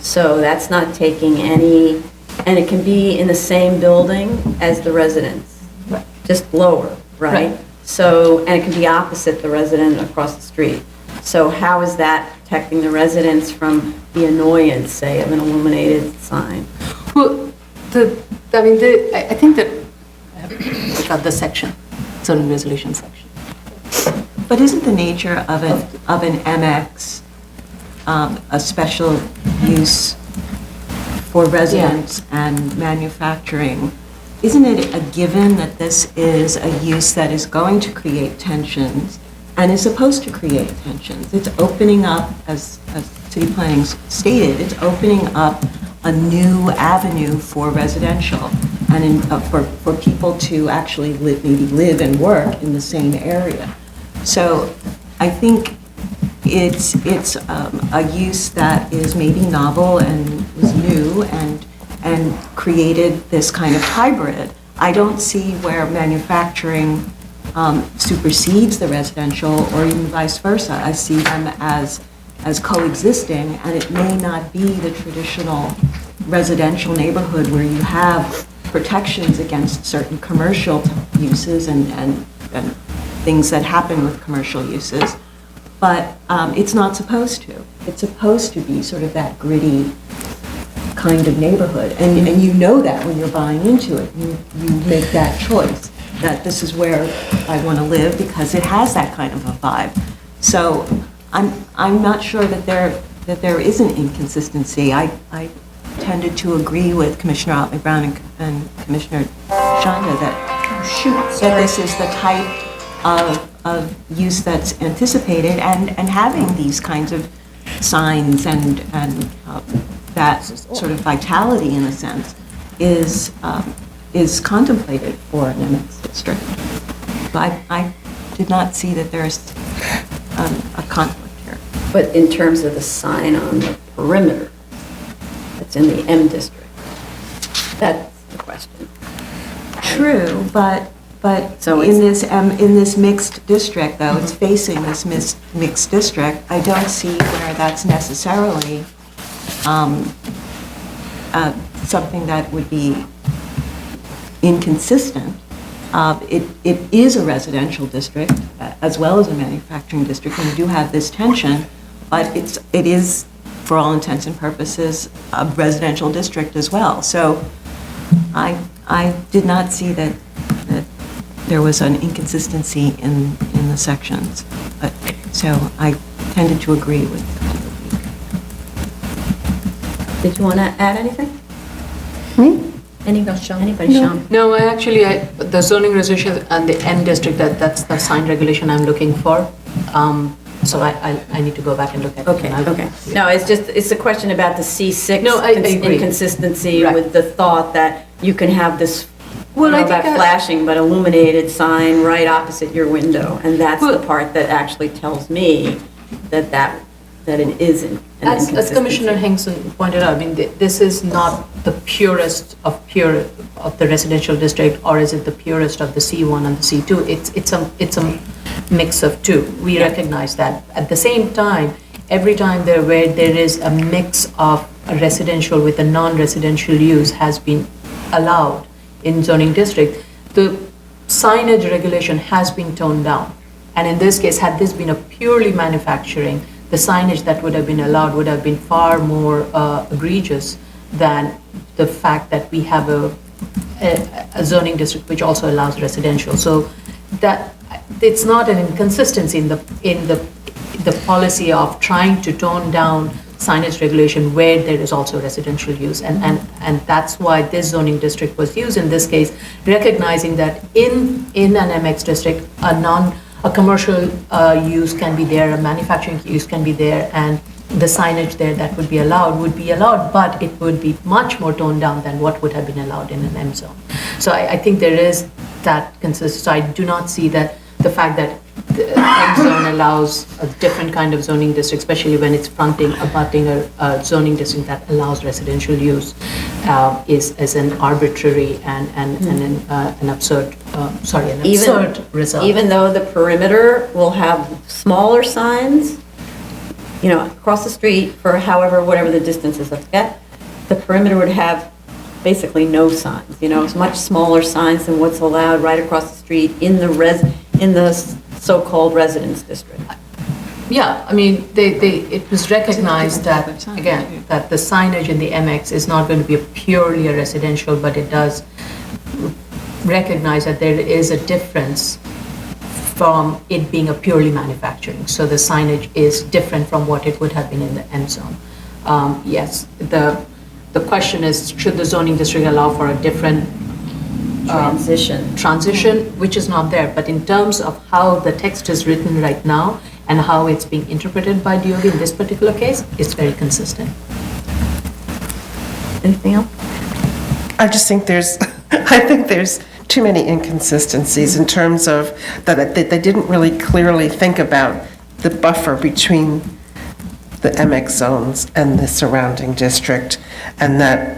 So that's not taking any, and it can be in the same building as the residence, just lower, right? So, and it can be opposite the resident across the street. So how is that protecting the residents from the annoyance, say, of an illuminated sign? Well, I think that I have to look at the section, zoning resolution section. But isn't the nature of an MX a special use for residents and manufacturing? Isn't it a given that this is a use that is going to create tensions and is supposed to create tensions? It's opening up, as city planning stated, it's opening up a new avenue for residential and for people to actually maybe live and work in the same area. So I think it's a use that is maybe novel and is new and created this kind of hybrid. I don't see where manufacturing supersedes the residential or even vice versa. I see them as coexisting, and it may not be the traditional residential neighborhood where you have protections against certain commercial uses and things that happen with commercial uses. But it's not supposed to. It's supposed to be sort of that gritty kind of neighborhood. And you know that when you're buying into it. You make that choice, that this is where I want to live because it has that kind of a vibe. So I'm not sure that there is an inconsistency. I tended to agree with Commissioner Otley Brown and Commissioner Shanda that this is the type of use that's anticipated, and having these kinds of signs and that sort of vitality, in a sense, is contemplated for an MX district. But I did not see that there's a conflict here. But in terms of the sign on the perimeter, that's in the M district, that's the question. True, but So in this mixed district, though, it's facing this mixed district, I don't see where that's necessarily something that would be inconsistent. It is a residential district as well as a manufacturing district, and we do have this tension, but it is, for all intents and purposes, a residential district as well. So I did not see that there was an inconsistency in the sections. But, so I tended to agree with. Did you want to add anything? Anybody, Sean? No, the zoning resolution and the M district, that's the sign regulation I'm looking for. So I need to go back and look at it. Okay. No, it's a question about the C6 No, I agree. inconsistency Right. with the thought that you can have this, Well, I not think flashing, but illuminated sign right opposite your window. And that's the Well- part that actually tells me that it isn't an As inconsistency. Commissioner Hinkson pointed out, I mean, this is not the purest of the residential district, or is it the purest of the C1 and the C2? It's a mix of two. We recognize that. At the same time, every time where there is a mix of a residential with a non-residential use has been allowed in zoning district, the signage regulation has been toned down. And in this case, had this been a purely manufacturing, the signage that would have been allowed would have been far more egregious than the fact that we have a zoning district which also allows residential. So that it's not an inconsistency in the policy of trying to tone down signage regulation where there is also residential use. And that's why this zoning district was used in this case, recognizing that in an MX district, a commercial use can be there, a manufacturing use can be there, and the signage there that would be allowed, but it would be much more toned down than what would have been allowed in an M zone. So I think there is that consistency. So I do not see that the fact that the M zone allows a different kind of zoning district, especially when it's abutting a zoning district that allows residential use, is an arbitrary and an absurd result. Even though the perimeter will have smaller signs, across the street for whatever the distance is, the perimeter would have basically no signs, it's much smaller signs than what's allowed right across the street in the so-called residence district. Yeah, I mean, it was recognized that, again, that the signage in the MX is not going to be purely a residential, but it does recognize that there is a difference from it being a purely manufacturing. So the signage is different from what it would have been in the M zone. Yes, the question is, should the zoning district allow for a different transition, which is not there. But in terms of how the text is written right now and how it's being interpreted by DOB in this particular case, it's very consistent. Anything else? I just think there's too many inconsistencies in terms of that they didn't really clearly think about the buffer between the MX zones and the surrounding district, and that,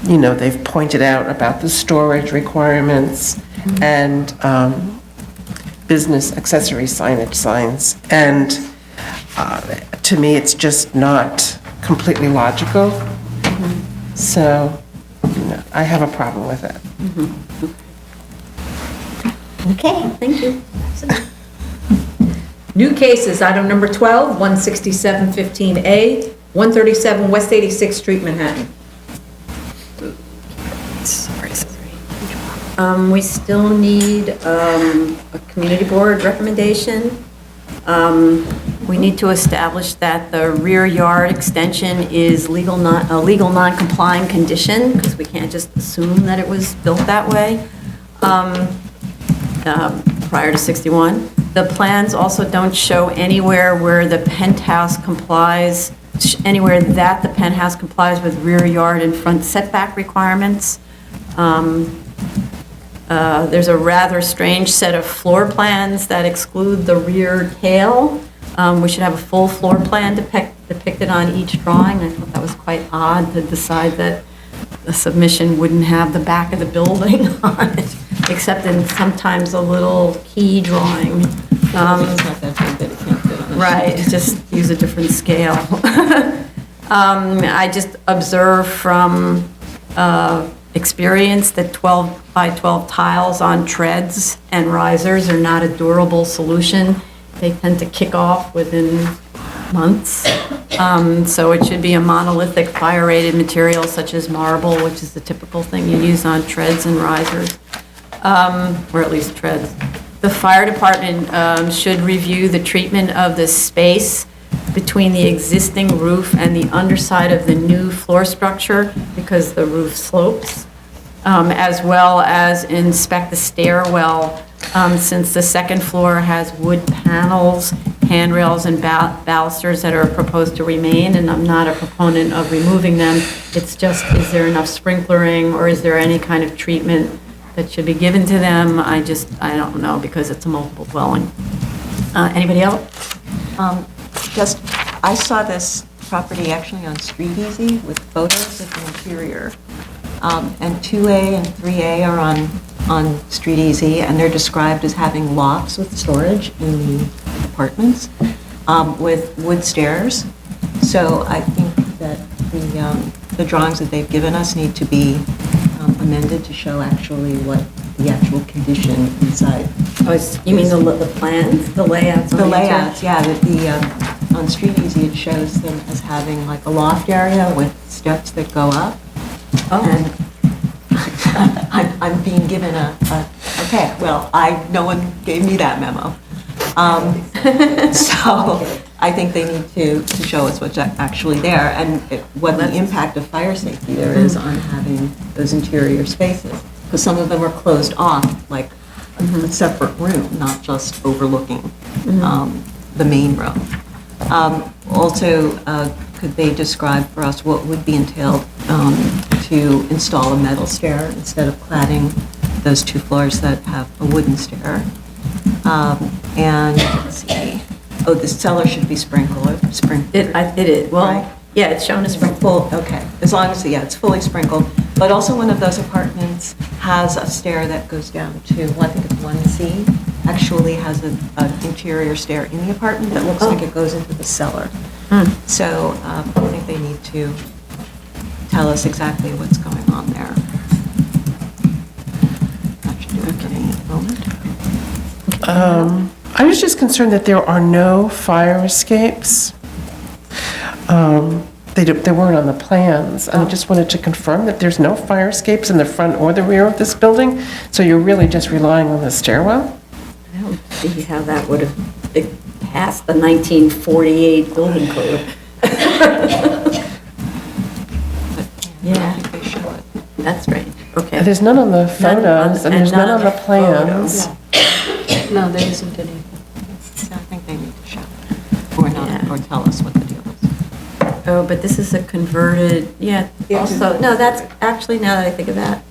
they've pointed out about the storage requirements and business accessory signage signs. And to me, it's just not completely logical. So, I have a problem with it. Okay, thank you. New cases, item number 12, 16715A, 137 West 86th Street, Manhattan. We still need a community board recommendation. We need to establish that the rear yard extension is a legal non-complying condition, because we can't just assume that it was built that way prior to 61. The plans also don't show anywhere where the penthouse complies, anywhere that the penthouse complies with rear yard and front setback requirements. There's a rather strange set of floor plans that exclude the rear tail. We should have a full floor plan depicted on each drawing. I thought that was quite odd to decide that the submission wouldn't have the back of the building on it, except in sometimes a little key drawing. It's not that big that it can't fit on a Right, just use a different scale. I just observe from experience that 12 by 12 tiles on treads and risers are not a durable solution. They tend to kick off within months. So it should be a monolithic fire-rated material such as marble, which is the typical thing you use on treads and risers, or at least treads. The fire department should review the treatment of the space between the existing roof and the underside of the new floor structure, because the roof slopes, as well as inspect the stairwell, since the second floor has wood panels, handrails, and balusters that are proposed to remain, and I'm not a proponent of removing them. It's just, is there enough sprinklering, or is there any kind of treatment that should be given to them? I don't know, because it's a multiple dwelling. Anybody else? I saw this property actually on Street Easy with photos of the interior. And 2A and 3A are on Street Easy, and they're described as having lofts with storage in the apartments with wood stairs. So I think that the drawings that they've given us need to be amended to show actually what the actual condition inside You mean the plans, the layouts? on The interior? layouts, yeah, on Street Easy, it shows them as having like a loft area with steps that go up. Oh. And I'm being given okay, well, no one gave me that memo. So I think they need to show us what's actually there and what the impact of fire safety there is on having those interior spaces. Because some of them are closed off, like a separate room, not just overlooking the main room. Also, could they describe for us what would be entailed to install a metal stair instead of cladding those 2 floors that have a wooden stair? And let's see, the cellar should be sprinkled. It is, well, Right. yeah, it's shown as sprinkled. Okay, as long as, it's fully sprinkled. But also one of those apartments has a stair that goes down to, I think it's 1C, actually has an interior stair in the apartment that looks like it goes into the cellar. So I think they need to tell us exactly what's going on there. That should do it for me at the moment. I was just concerned that there are no fire escapes. They weren't on the plans. I just wanted to confirm that there's no fire escapes in the front or the rear of this building, so you're really just relying on the stairwell? I don't see how that would have passed the 1948 building code. Yeah, I think they show it. That's strange, okay. There's none on the photos, and there's none on the plans. No, there isn't any. So I think they need to show it, or not, Yeah. or tell us what the deal is. Oh, but this is a converted, also, no, that's, actually, now that I think of that,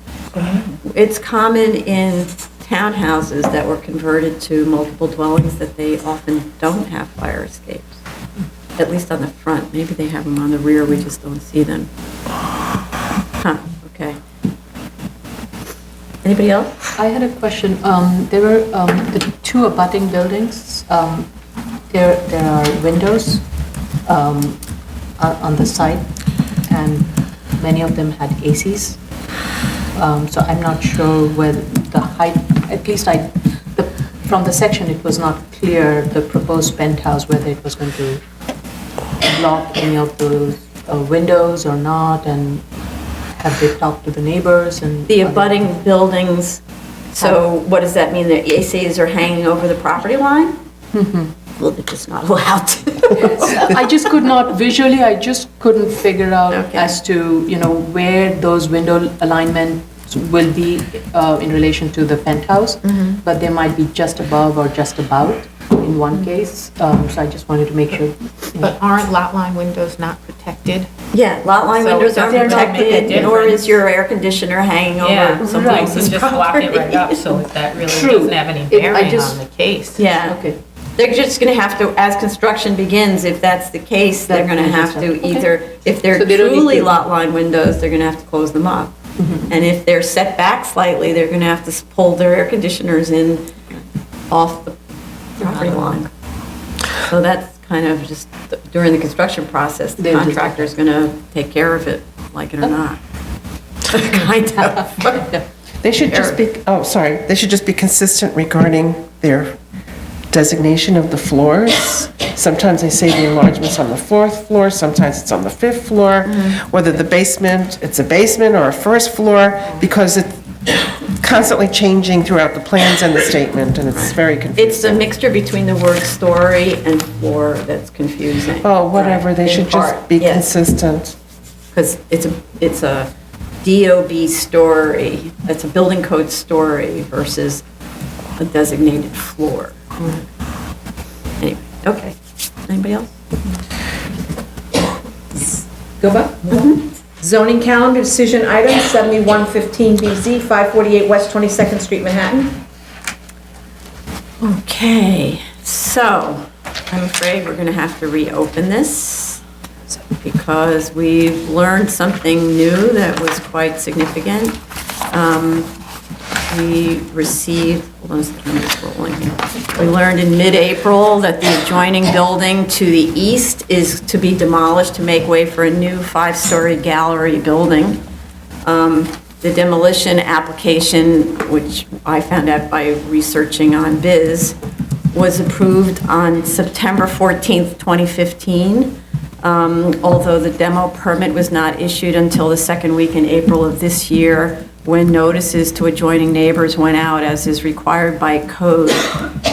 it's common in townhouses that were converted to multiple dwellings that they often don't have fire escapes, at least on the front. Maybe they have them on the rear, we just don't see them. Huh, okay. Anybody else? I had a question. There were the 2 abutting buildings. There are windows on the side, and many of them had ACs. So I'm not sure whether the height, at least from the section, it was not clear, the proposed penthouse, whether it was going to block any of those windows or not, and have they talked to the neighbors? And The abutting buildings, so what does that mean? The ACs are hanging over the property line? Well, they're just not allowed to. I just could not, visually, I just couldn't figure out Okay. as to, where those window alignments will be in relation to the penthouse, but they might be just above or just about in one case. So I just wanted to make sure. But aren't lot line windows not protected? Yeah, lot line So windows it are doesn't really make a protected, nor difference. is your air conditioner hanging Yeah, over so someone you else's can just lock it right up, property. so that really True. doesn't have any I bearing just- on the case. Yeah. Okay. They're just going to have to, as construction begins, if that's the case, they're going to have to Okay. either, if they're So they don't need truly to- lot line windows, they're going to have to close them up. And if they're set back slightly, they're going to have to pull their air conditioners in off the property line. So that's kind of just, during the construction process, the They'll just- contractor's going to take care of it, like it or not. Kind of. They should just be, they should just be consistent regarding their designation of the floors. Sometimes they say the enlargement's on the 4th floor, sometimes it's on the 5th floor, whether the basement, it's a basement or a first floor, because it's constantly changing throughout the plans and the statement, and it's very confusing. It's the mixture between the word story and floor that's confusing. Oh, whatever, they In should part, just be yes. consistent. Because it's a DOB story, it's a building code story versus a designated floor. Anyway, okay. Anybody else? Go back. Zoning calendar decision item 7115BZ, 548 West 22nd Street, Manhattan. Okay, so I'm afraid we're going to have to reopen this because we've learned something new that was quite significant. We received, hold on a second, I'm just rolling here. We learned in mid-April that the adjoining building to the east is to be demolished to make way for a new 5-story gallery building. The demolition application, which I found out by researching on Biz, was approved on September 14th, 2015, although the demo permit was not issued until the second week in April of this year, when notices to adjoining neighbors went out as is required by code.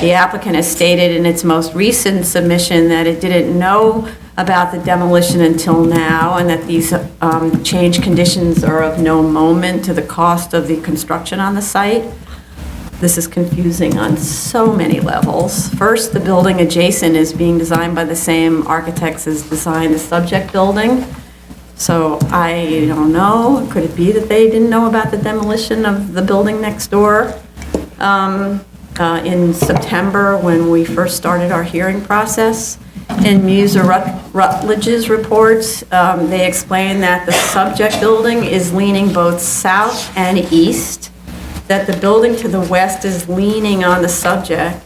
The applicant has stated in its most recent submission that it didn't know about the demolition until now, and that these change conditions are of no moment to the cost of the construction on the site. This is confusing on so many levels. First, the building adjacent is being designed by the same architects as designed the subject building. So I don't know, could it be that they didn't know about the demolition of the building next door? In September, when we first started our hearing process, in Muser Rutledge's reports, they explain that the subject building is leaning both south and east, that the building to the west is leaning on the subject,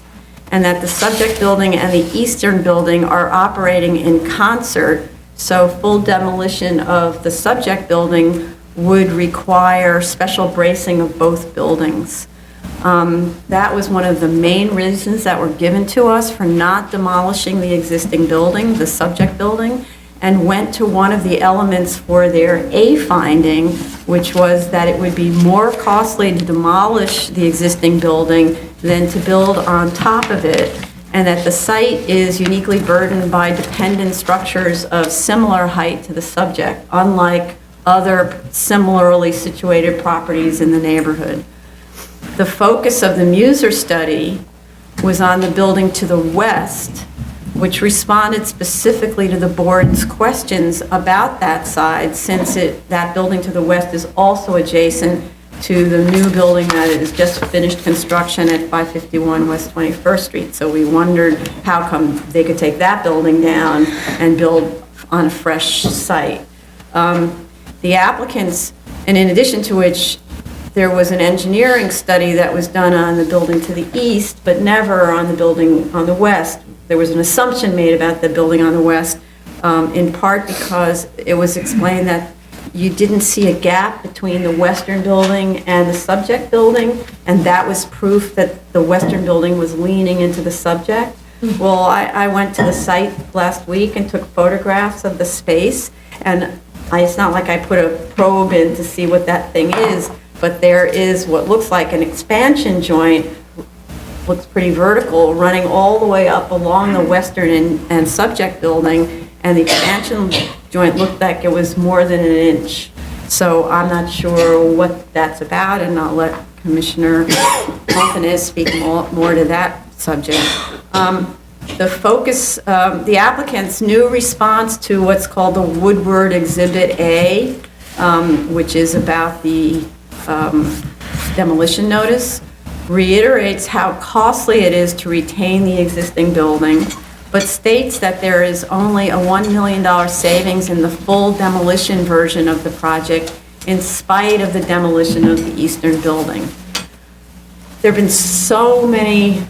and that the subject building and the eastern building are operating in concert, so full demolition of the subject building would require special bracing of both buildings. That was one of the main reasons that were given to us for not demolishing the existing building, the subject building, and went to one of the elements for their A finding, which was that it would be more costly to demolish the existing building than to build on top of it, and that the site is uniquely burdened by dependent structures of similar height to the subject, unlike other similarly situated properties in the neighborhood. The focus of the Muser study was on the building to the west, which responded specifically to the board's questions about that side, since that building to the west is also adjacent to the new building that is just finished construction at 551 West 21st Street. So we wondered how come they could take that building down and build on a fresh site. The applicants, and in addition to which, there was an engineering study that was done on the building to the east, but never on the building on the west. There was an assumption made about the building on the west, in part because it was explained that you didn't see a gap between the western building and the subject building, and that was proof that the western building was leaning into the subject. Well, I went to the site last week and took photographs of the space, and it's not like I put a probe in to see what that thing is, but there is what looks like an expansion joint, looks pretty vertical, running all the way up along the western and subject building, and the expansion joint looked like it was more than an inch. So I'm not sure what that's about, and I'll let Commissioner Montanez speak more to that subject. The focus, the applicant's new response to what's called the Woodward Exhibit A, which is about the demolition notice, reiterates how costly it is to retain the existing building, but states that there is only a $1 million savings in the full demolition version of the project in spite of the demolition of the eastern building. There have been so many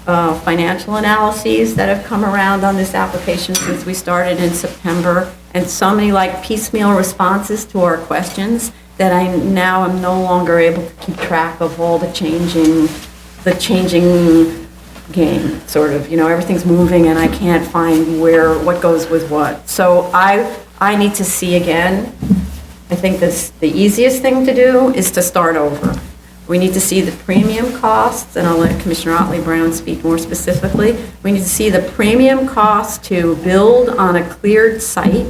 financial analyses that have come around on this application since we started in September, and so many piecemeal responses to our questions that I now am no longer able to keep track of all the changing game, sort of. Everything's moving and I can't find what goes with what. So I need to see again. I think the easiest thing to do is to start over. We need to see the premium costs, and I'll let Commissioner Otley Brown speak more specifically. We need to see the premium cost to build on a cleared site,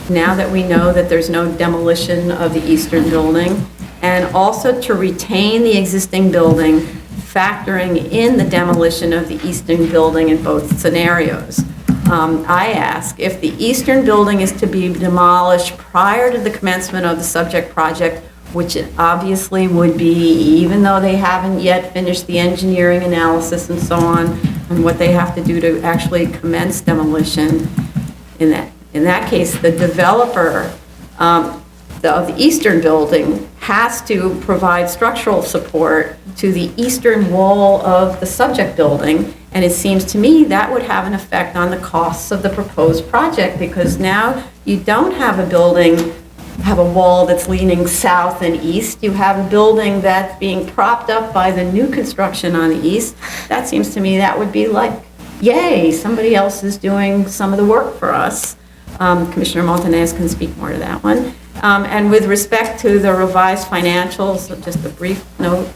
now that we know that there's no demolition of the eastern building, and also to retain the existing building, factoring in the demolition of the eastern building in both scenarios. I ask, if the eastern building is to be demolished prior to the commencement of the subject project, which it obviously would be, even though they haven't yet finished the engineering analysis and so on, and what they have to do to actually commence demolition, in that case, the developer of the eastern building has to provide structural support to the eastern wall of the subject building, and it seems to me that would have an effect on the costs of the proposed project, because now you don't have a building have a wall that's leaning south and east. You have a building that's being propped up by the new construction on the east. That seems to me that would be like, yay, somebody else is doing some of the work for us. Commissioner Montanez can speak more to that one. And with respect to the revised financials, just a brief note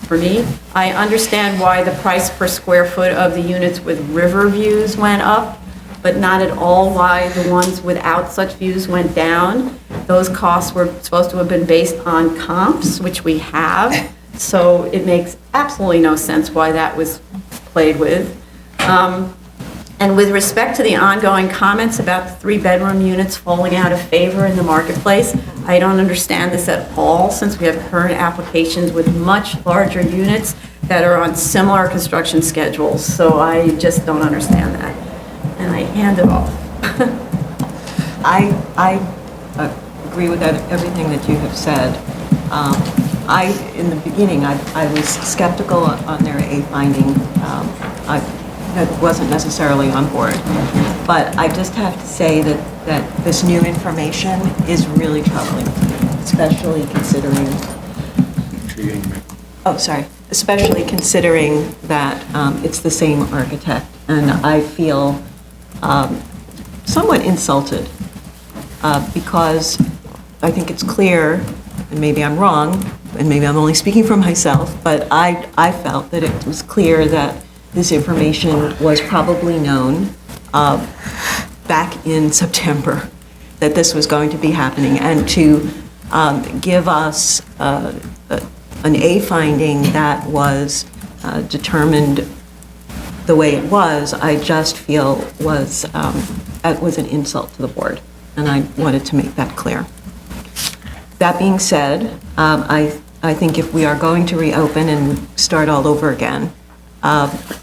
for me, I understand why the price per square foot of the units with river views went up, but not at all why the ones without such views went down. Those costs were supposed to have been based on comps, which we have, so it makes absolutely no sense why that was played with. And with respect to the ongoing comments about the 3-bedroom units falling out of favor in the marketplace, I don't understand this at all, since we have current applications with much larger units that are on similar construction schedules, so I just don't understand that. And I hand it off. I agree with everything that you have said. In the beginning, I was skeptical on their A finding. I wasn't necessarily on board. But I just have to say that this new information is really troubling, especially considering... Oh, sorry. Especially considering that it's the same architect. And I feel somewhat insulted because I think it's clear, and maybe I'm wrong, and maybe I'm only speaking for myself, but I felt that it was clear that this information was probably known back in September, that this was going to be happening, and to give us an A finding that was determined the way it was, I just feel was an insult to the board, and I wanted to make that clear. That being said, I think if we are going to reopen and start all over again,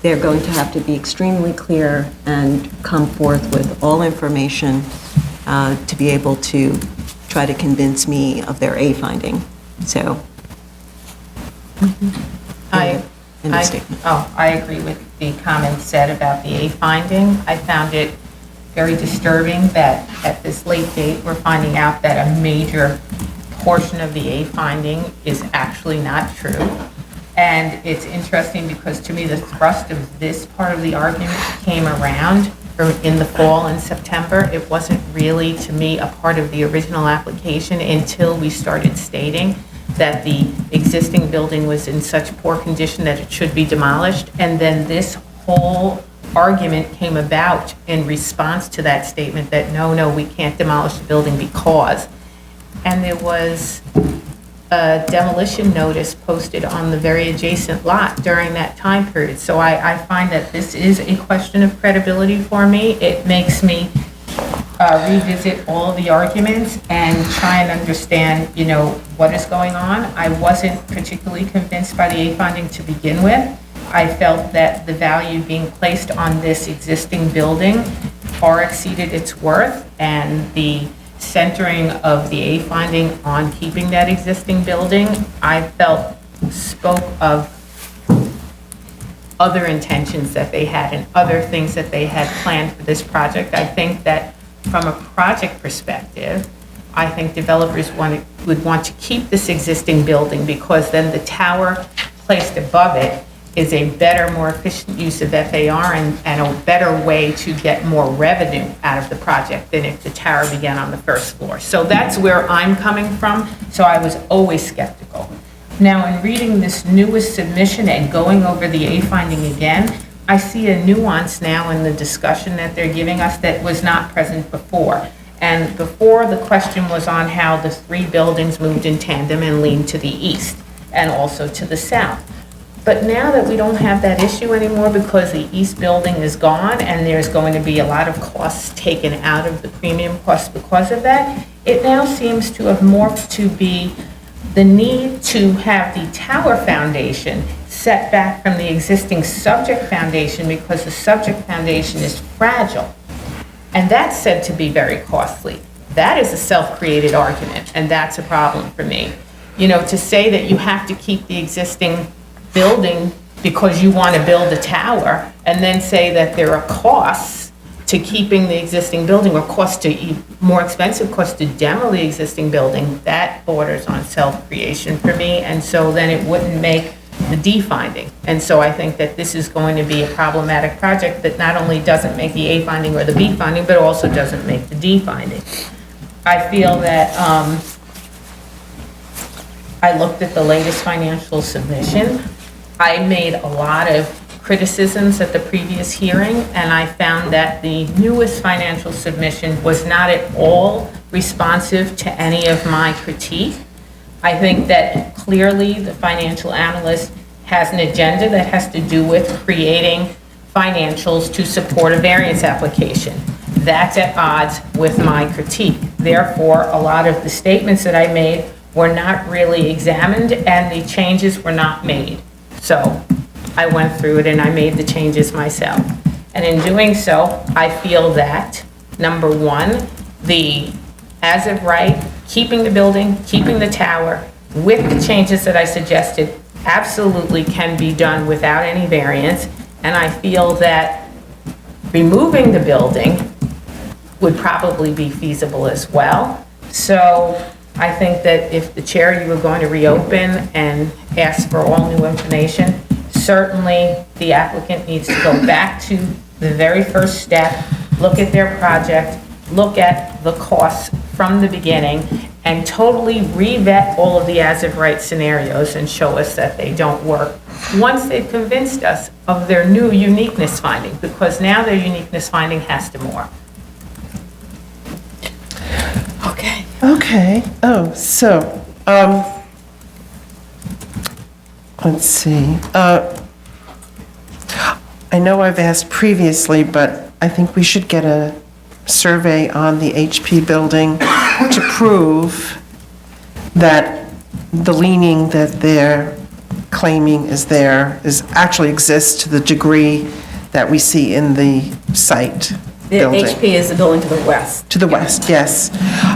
they're going to have to be extremely clear and come forth with all information to be able to try to convince me of their A finding. So, I agree with the comments said about the A finding. I found it very disturbing that at this late date, we're finding out that a major portion of the A finding is actually not true. And it's interesting because to me, the thrust of this part of the argument came around in the fall in September. It wasn't really, to me, a part of the original application until we started stating that the existing building was in such poor condition that it should be demolished. And then this whole argument came about in response to that statement that no, we can't demolish the building because. And there was a demolition notice posted on the very adjacent lot during that time period. So I find that this is a question of credibility for me. It makes me revisit all of the arguments and try and understand, what is going on. I wasn't particularly convinced by the A finding to begin with. I felt that the value being placed on this existing building far exceeded its worth, and the centering of the A finding on keeping that existing building, I felt spoke of other intentions that they had and other things that they had planned for this project. I think that from a project perspective, I think developers would want to keep this existing building because then the tower placed above it is a better, more efficient use of FAR and a better way to get more revenue out of the project than if the tower began on the first floor. So that's where I'm coming from. So I was always skeptical. Now, in reading this newest submission and going over the A finding again, I see a nuance now in the discussion that they're giving us that was not present before. And before, the question was on how the 3 buildings moved in tandem and leaned to the east and also to the south. But now that we don't have that issue anymore because the east building is gone and there's going to be a lot of costs taken out of the premium costs because of that, it now seems to have morphed to be the need to have the tower foundation set back from the existing subject foundation because the subject foundation is fragile. And that's said to be very costly. That is a self-created argument, and that's a problem for me. To say that you have to keep the existing building because you want to build a tower and then say that there are costs to keeping the existing building, or more expensive cost to demo the existing building, that borders on self-creation for me, and so then it wouldn't make the D finding. And so I think that this is going to be a problematic project that not only doesn't make the A finding or the B finding, but also doesn't make the D finding. I feel that, I looked at the latest financial submission. I made a lot of criticisms at the previous hearing, and I found that the newest financial submission was not at all responsive to any of my critique. I think that clearly the financial analyst has an agenda that has to do with creating financials to support a variance application. That's at odds with my critique. Therefore, a lot of the statements that I made were not really examined and the changes were not made. So I went through it and I made the changes myself. And in doing so, I feel that, number one, the as of right, keeping the building, keeping the tower, with the changes that I suggested, absolutely can be done without any variance. And I feel that removing the building would probably be feasible as well. So I think that if the chair, you were going to reopen and ask for all new information, certainly the applicant needs to go back to the very first step, look at their project, look at the costs from the beginning, and totally re-vet all of the as-of-right scenarios and show us that they don't work once they've convinced us of their new uniqueness finding, because now their uniqueness finding has to more. Okay. Okay, so, let's see. I know I've asked previously, but I think we should get a survey on the HP building to prove that the leaning that they're claiming is actually exists to the degree that we see in the site The building. HP is the building to the west. To the west, yes.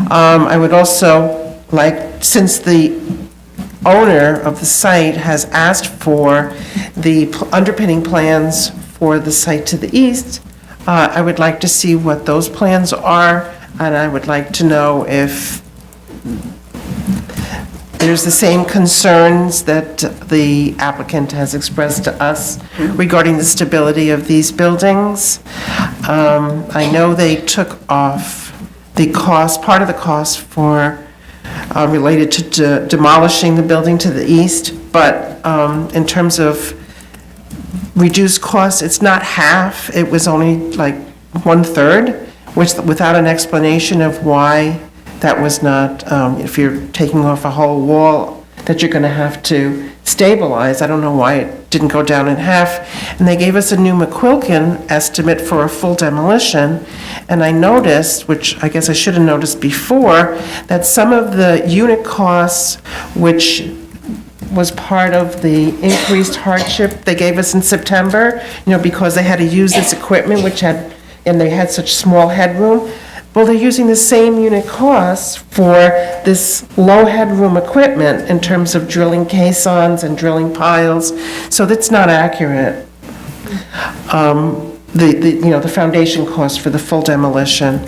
I would also like, since the owner of the site has asked for the underpinning plans for the site to the east, I would like to see what those plans are, and I would like to know if there's the same concerns that the applicant has expressed to us regarding the stability of these buildings. I know they took off the cost, part of the cost for, related to demolishing the building to the east, but in terms of reduced costs, it's not half, it was only like 1/3, which, without an explanation of why that was not, if you're taking off a whole wall that you're gonna have to stabilize, I don't know why it didn't go down in half. And they gave us a new McQuilkin estimate for a full demolition, and I noticed, which I guess I should have noticed before, that some of the unit costs, which was part of the increased hardship they gave us in September, because they had to use this equipment, and they had such small headroom. Well, they're using the same unit costs for this low headroom equipment in terms of drilling caissons and drilling piles, so that's not accurate. The foundation cost for the full demolition,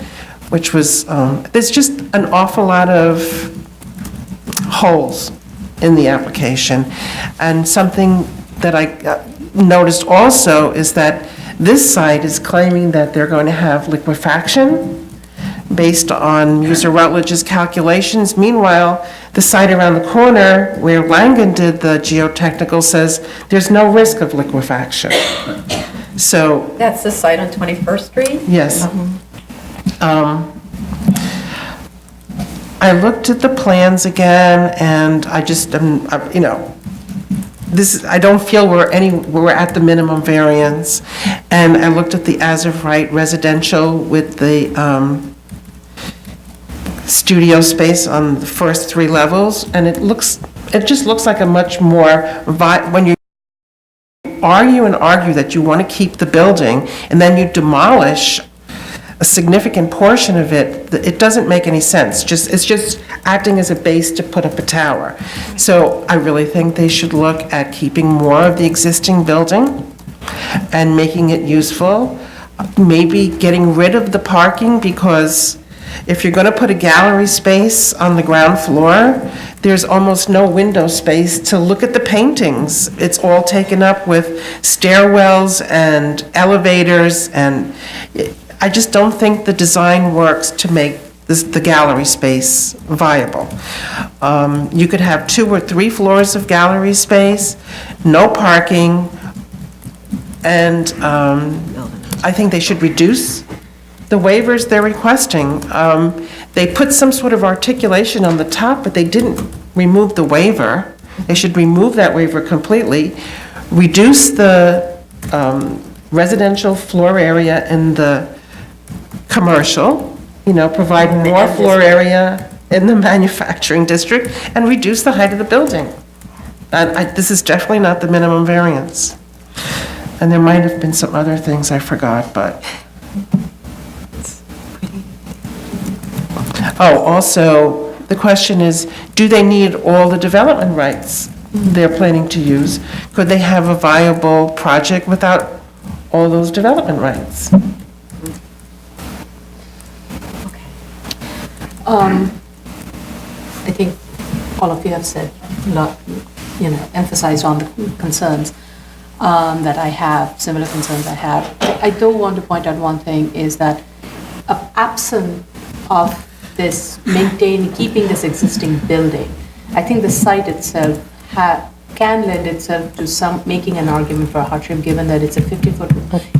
which was, there's just an awful lot of holes in the application. And something that I noticed also is that this site is claiming that they're going to have liquefaction based on user Rutledge's calculations. Meanwhile, the site around the corner where Langen did the geotechnical says there's no risk of liquefaction. So, That's the site on 21st Street? yes. I looked at the plans again, and I just, I don't feel we're at the minimum variance. And I looked at the as-of-right residential with the studio space on the first 3 levels, and it just looks like a much more, when you argue that you want to keep the building, and then you demolish a significant portion of it, it doesn't make any sense. It's just acting as a base to put up a tower. So I really think they should look at keeping more of the existing building and making it useful. maybe getting rid of the parking, because if you're going to put a gallery space on the ground floor, there's almost no window space to look at the paintings. It's all taken up with stairwells and elevators, and I just don't think the design works to make the gallery space viable. You could have 2 or 3 floors of gallery space, no parking, and I think they should reduce the waivers they're requesting. They put some sort of articulation on the top, but they didn't remove the waiver. They should remove that waiver completely, reduce the residential floor area in the commercial, provide more floor area in the manufacturing district, and reduce the height of the building. This is definitely not the minimum variance. And there might have been some other things I forgot, but... Oh, also, the question is, do they need all the development rights they're planning to use? Could they have a viable project without all those development rights? I think all of you have said a lot, emphasized on the concerns that I have, similar concerns I have. I do want to point out one thing is that absent of this keeping this existing building, I think the site itself can lend itself to making an argument for a hardship, given that it's a 50-foot,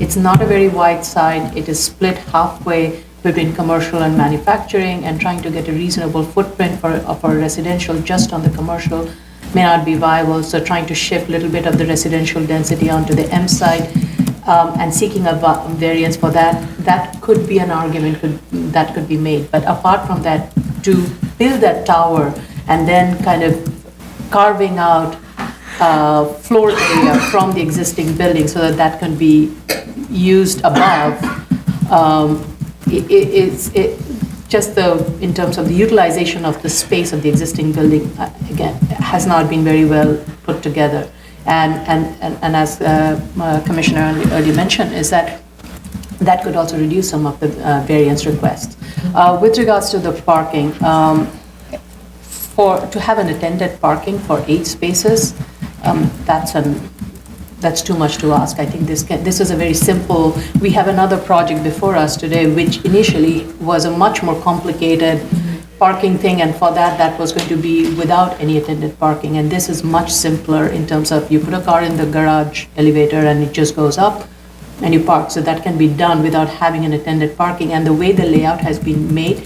it's not a very wide site, it is split halfway between commercial and manufacturing, and trying to get a reasonable footprint for residential just on the commercial may not be viable, so trying to shift a little bit of the residential density onto the M side, and seeking a variance for that could be an argument that could be made. But apart from that, to build that tower and then kind of carving out floor area from the existing building so that can be used above, in terms of the utilization of the space of the existing building, again, has not been very well put together. And as Commissioner earlier mentioned, is that could also reduce some of the variance requests. With regards to the parking, to have an attended parking for 8 spaces, that's too much to ask. I think this is a very simple. We have another project before us today, which initially was a much more complicated parking thing, and for that was going to be without any attended parking. And this is much simpler in terms of you put a car in the garage elevator and it just goes up and you park. So that can be done without having an attended parking. And the way the layout has been made,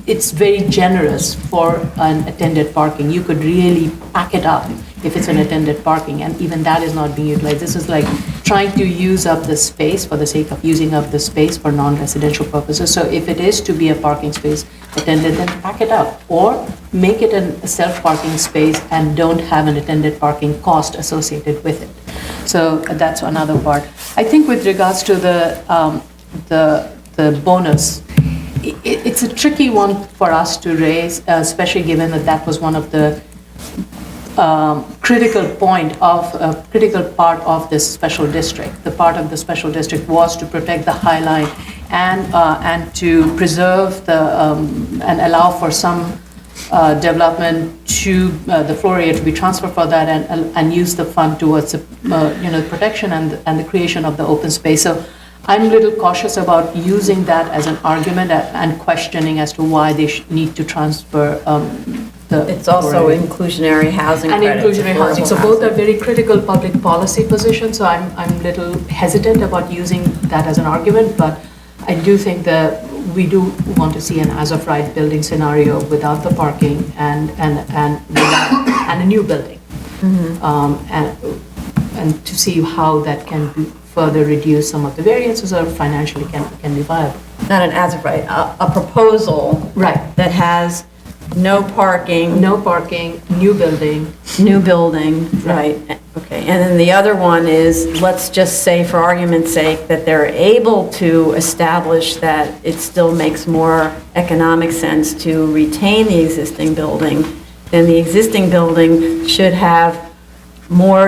it's very generous for an attended parking. You could really pack it up if it's an attended parking, and even that is not being utilized. This is like trying to use up the space for the sake of using up the space for non-residential purposes. So if it is to be a parking space attended, then pack it up, or make it a self-parking space and don't have an attended parking cost associated with it. So that's another part. I think with regards to the bonus, it's a tricky one for us to raise, especially given that was one of the critical part of this special district. The part of the special district was to protect the High Line and to preserve and allow for some development to the floor area to be transferred for that, and use the fund towards protection and the creation of the open space. So I'm a little cautious about using that as an argument and questioning as to why they need to transfer It's also inclusionary housing and credits. inclusionary housing. So both are very critical public policy positions. So I'm a little hesitant about using that as an argument, but I do think that we do want to see an as-of-right building scenario without the parking and a new building, and to see how that can further reduce some of the variances or financially can be viable. Not an as-of-right, a proposal Right. that has no parking, No parking, new building. new building, right, okay. And then the other one is, let's just say, for argument's sake, that they're able to establish that it still makes more economic sense to retain the existing building, then the existing building should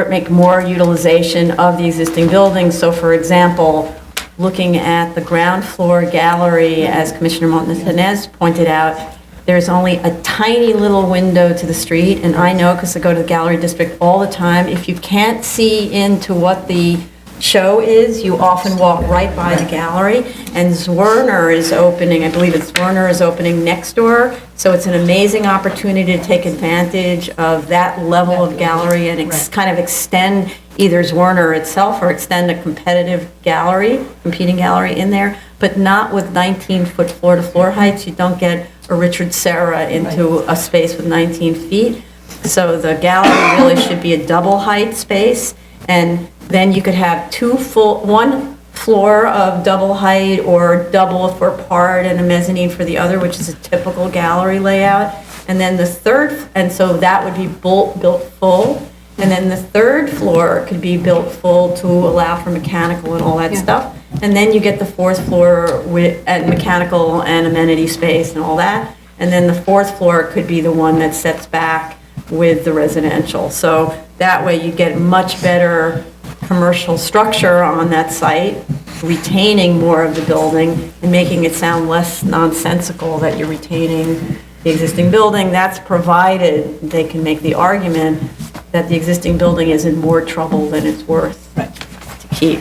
make more utilization of the existing building. So for example, looking at the ground floor gallery, as Commissioner Montanez pointed out, there's only a tiny little window to the street, and I know because I go to the gallery district all the time, if you can't see into what the show is, you often walk right by the gallery, and Zwerner is opening, I believe it's Zwerner is opening next door, so it's an amazing opportunity to take advantage of that level of gallery and kind of extend either Zwerner itself or extend a competitive gallery, competing gallery in there, but not with 19-foot floor-to-floor heights. You don't get a Richard Serra into a space with 19 feet. So the gallery really should be a double height space, and then you could have one floor of double height or double for part and a mezzanine for the other, which is a typical gallery layout. And then the third, and so that would be built full. And then the third floor could be built full to allow for mechanical and all that stuff. And then you get the fourth floor with mechanical and amenity space and all that. And then the fourth floor could be the one that sets back with the residential. So that way you get much better commercial structure on that site, retaining more of the building and making it sound less nonsensical that you're retaining the existing building. That's provided they can make the argument that the existing building is in more trouble than it's worth to keep.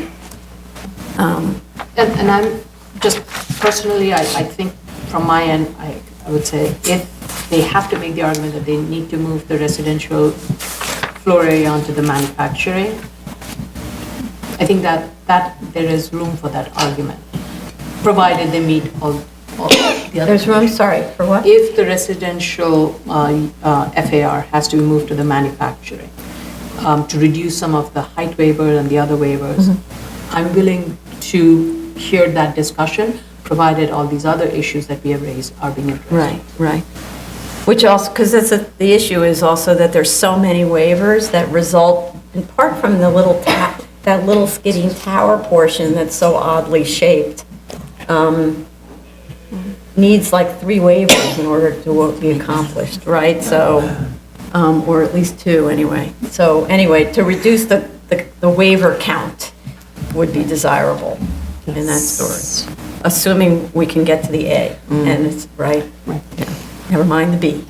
And I'm just personally, I think from my end, I would say if they have to make the argument that they need to move the residential floor area onto the manufacturing, I think that there is room for that argument, provided they meet all the other. There's room, sorry, for what? If the residential FAR has to be moved to the manufacturing, to reduce some of the height waivers and the other waivers, I'm willing to hear that discussion, provided all these other issues that we have raised are being addressed. Right. Which also, because the issue is also that there's so many waivers that result in part from the that little skidding tower portion that's so oddly shaped. Needs like 3 waivers in order to be accomplished, right? So, or at least 2 anyway. So anyway, to reduce the waiver count would be desirable in that story, assuming we can get to the A, and it's, right? Yeah. Never mind the B.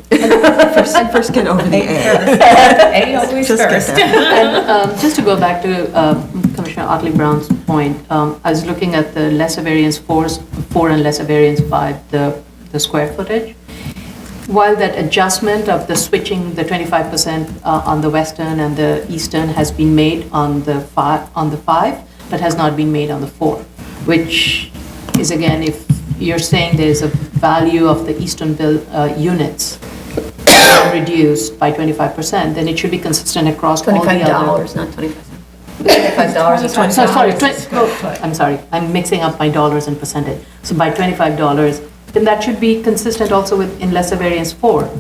First get over the A. A always Just get first. there. And just to go back to Commissioner Otley Brown's point, I was looking at the lesser variance 4 and lesser variance 5, the square footage. While that adjustment of the switching the 25% on the western and the eastern has been made on the 5, but has not been made on the 4, which is again, if you're saying there's a value of the eastern units reduced by 25%, then it should be consistent across all the other. $25, not 25 cents. $25 is $25. I'm sorry, I'm mixing up my dollars and percentage. So by $25, then that should be consistent also with in lesser variance 4,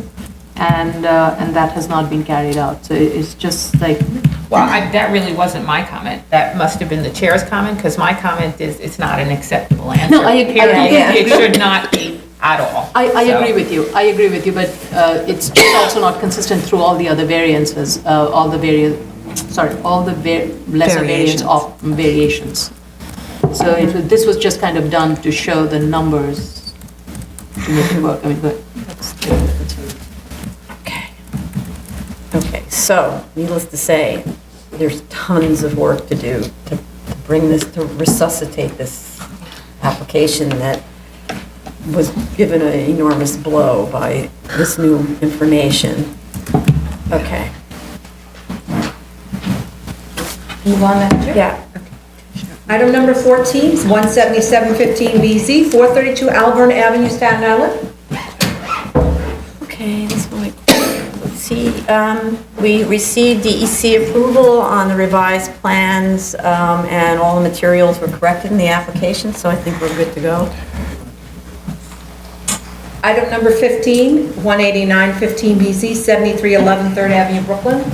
and that has not been carried out. So it's just like. Well, that really wasn't my comment. That must have been the chair's comment, because my comment is it's not an acceptable answer. No, I agree. It should not be at all. I So- agree with you. I agree with you, but it's just also not consistent through all the other variances, all the lesser variance of variations. So this was just kind of done to show the numbers to make it work. I mean, but Okay, so needless to say, there's tons of work to do to bring this, to resuscitate this application that was given an enormous blow by this new information. Okay. Move on, Madam Chair? Yeah. Item number 14 is 17715BZ, 432 Alburn Avenue, Staten Island. Okay, this one, let's see, we received DEC approval on the revised plans, and all the materials were corrected in the application, so I think we're good to go. Item number 15, 18915BZ, 7311 3rd Avenue, Brooklyn.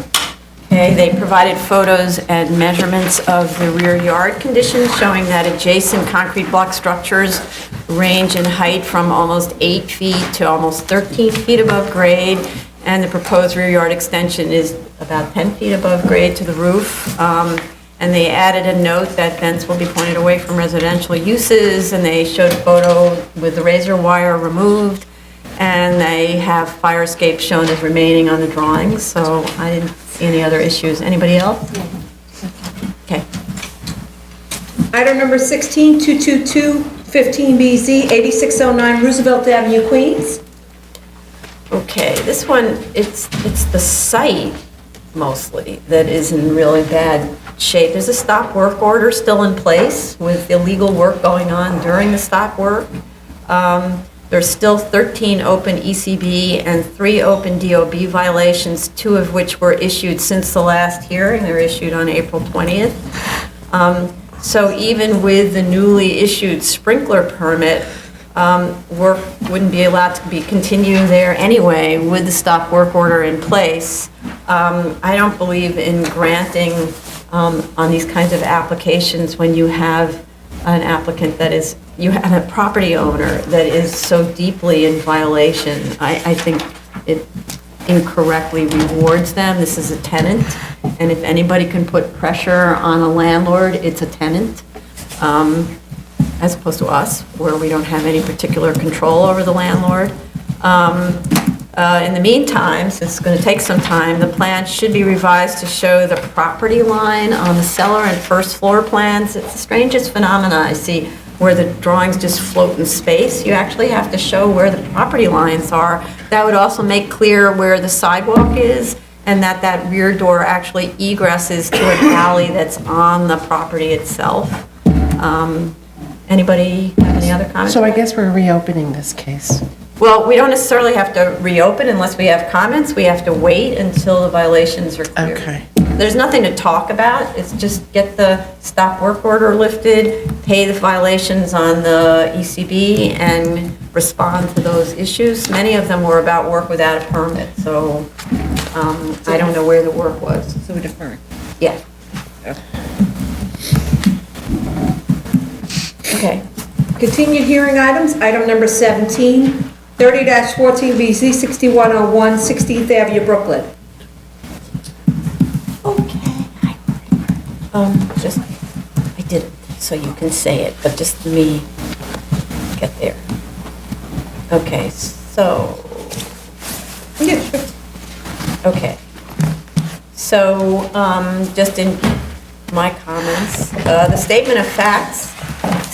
Okay, they provided photos and measurements of the rear yard conditions, showing that adjacent concrete block structures range in height from almost 8 feet to almost 13 feet above grade, and the proposed rear yard extension is about 10 feet above grade to the roof. And they added a note that vents will be pointed away from residential uses, and they showed a photo with the razor wire removed, and they have fire escape shown as remaining on the drawings, so I didn't see any other issues. Anybody else? Okay. Item number 16, 222-15BZ, 8609 Roosevelt Avenue, Queens. Okay, this one, it's the site mostly that is in really bad shape. There's a stop work order still in place with illegal work going on during the stop work. There's still 13 open ECB and 3 open DOB violations, 2 of which were issued since the last hearing. They were issued on April 20th. So even with the newly issued sprinkler permit, work wouldn't be allowed to be continuing there anyway with the stop work order in place. I don't believe in granting on these kinds of applications when you have an applicant that is, you have a property owner that is so deeply in violation. I think it incorrectly rewards them. This is a tenant, and if anybody can put pressure on a landlord, it's a tenant. As opposed to us, where we don't have any particular control over the landlord. In the meantime, since it's going to take some time, the plan should be revised to show the property line on the cellar and first floor plans. It's the strangest phenomena I see, where the drawings just float in space. You actually have to show where the property lines are. That would also make clear where the sidewalk is, and that rear door actually egresses to an alley that's on the property itself. Anybody have any other comments? So I guess we're reopening this case. Well, we don't necessarily have to reopen unless we have comments. We have to wait until the violations are cleared. Okay. There's nothing to talk about. It's just get the stop work order lifted, pay the violations on the ECB, and respond to those issues. Many of them were about work without a permit, so I don't know where the work was. So we defer. Yeah. Okay. Continued hearing items, item number 17, 30-14BZ, 6101 16th Avenue, Brooklyn. Okay. Just, I did it, so you can say it, but just let me get there. Okay, so, Yeah, sure. okay. So, just in my comments, the statement of facts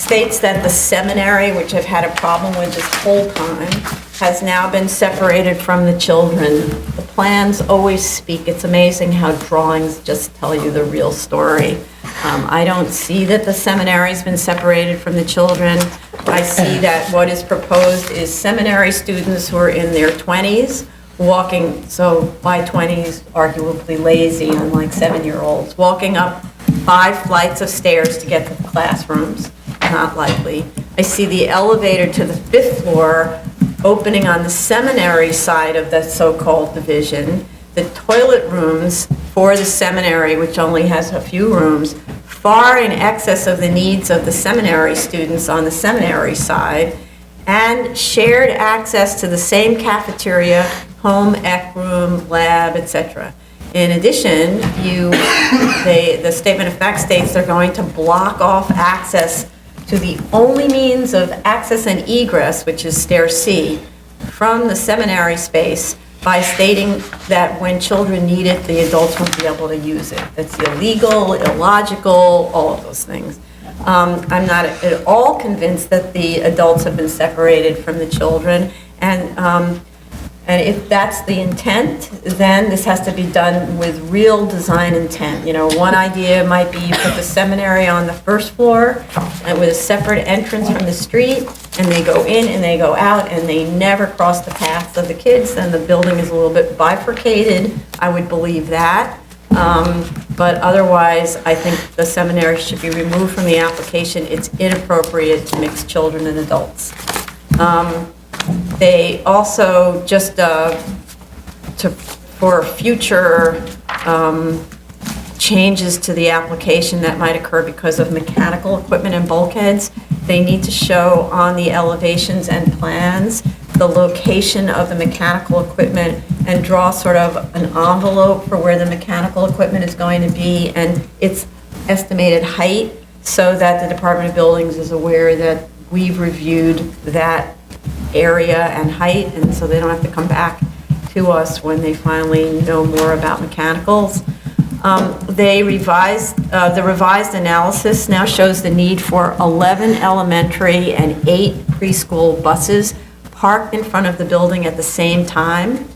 states that the seminary, which I've had a problem with this whole time, has now been separated from the children. The plans always speak. It's amazing how drawings just tell you the real story. I don't see that the seminary's been separated from the children. I see that what is proposed is seminary students who are in their 20s walking, so by 20s, arguably lazy, unlike 7-year-olds, walking up 5 flights of stairs to get to the classrooms. Not likely. I see the elevator to the 5th floor opening on the seminary side of the so-called division. The toilet rooms for the seminary, which only has a few rooms, far in excess of the needs of the seminary students on the seminary side, and shared access to the same cafeteria, home ec room, lab, etc. In addition, the statement of fact states they're going to block off access to the only means of access and egress, which is stair C, from the seminary space by stating that when children need it, the adults won't be able to use it. That's illegal, illogical, all of those things. I'm not at all convinced that the adults have been separated from the children, and if that's the intent, then this has to be done with real design intent. You know, one idea might be you put the seminary on the 1st floor and with a separate entrance from the street, and they go in and they go out and they never cross the paths of the kids, and the building is a little bit bifurcated. I would believe that. But otherwise, I think the seminary should be removed from the application. It's inappropriate to mix children and adults. They also, just for future changes to the application that might occur because of mechanical equipment and bulkheads, they need to show on the elevations and plans the location of the mechanical equipment and draw sort of an envelope for where the mechanical equipment is going to be. And estimated height so that the Department of Buildings is aware that we've reviewed that area and height, and so they don't have to come back to us when they finally know more about mechanicals. The revised analysis now shows the need for 11 elementary and 8 preschool buses parked in front of the building at the same time.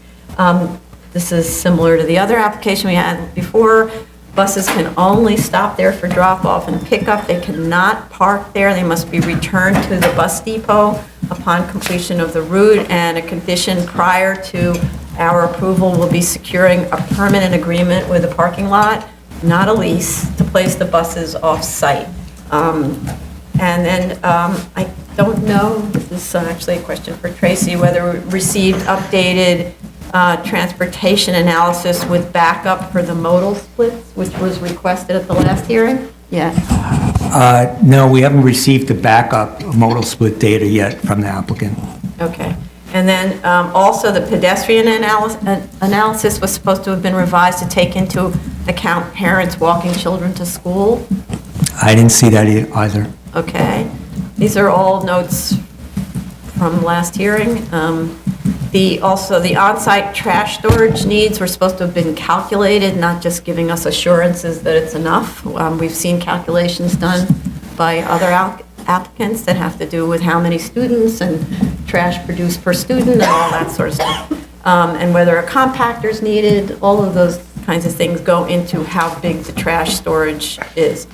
This is similar to the other application we had before. Buses can only stop there for drop-off and pickup. They cannot park there. They must be returned to the bus depot upon completion of the route, and a condition prior to our approval will be securing a permanent agreement with the parking lot, not a lease, to place the buses off-site. And then I don't know, this is actually a question for Tracy, whether we received updated transportation analysis with backup for the modal splits, which was requested at the last hearing? Yes. No, we haven't received the backup modal split data yet from the applicant. Okay. And then also the pedestrian analysis was supposed to have been revised to take into account parents walking children to school. I didn't see that either. Okay. These are all notes from last hearing. Also, the on-site trash storage needs were supposed to have been calculated, not just giving us assurances that it's enough. We've seen calculations done by other applicants that have to do with how many students and trash produced per student and all that sort of stuff. And whether a compactor is needed, all of those kinds of things go into how big the trash storage is.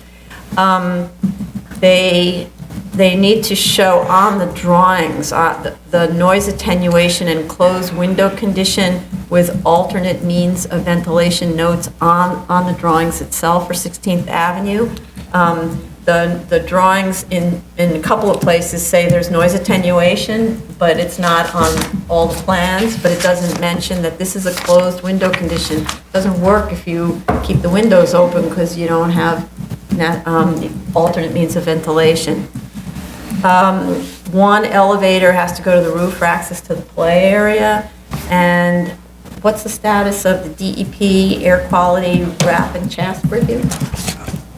They need to show on the drawings the noise attenuation and closed window condition with alternate means of ventilation notes on the drawings itself for 16th Avenue. The drawings in a couple of places say there's noise attenuation, but it's not on all the plans, but it doesn't mention that this is a closed window condition. It doesn't work if you keep the windows open because you don't have alternate means of ventilation. One elevator has to go to the roof for access to the play area. And what's the status of the DEP air quality wrap and chassis review?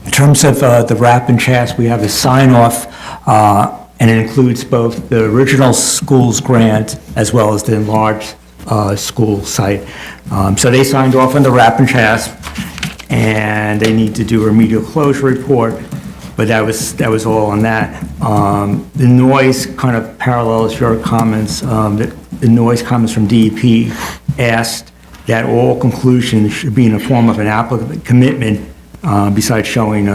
In terms of the wrap and chassis, we have a sign-off, and it includes both the original school's grant as well as the enlarged school site. So they signed off on the wrap and chassis, and they need to do a remedial closure report, but that was all on that. The noise kind of parallels your comments. The noise comments from DEP asked that all conclusions should be in the form of an applicant commitment, besides showing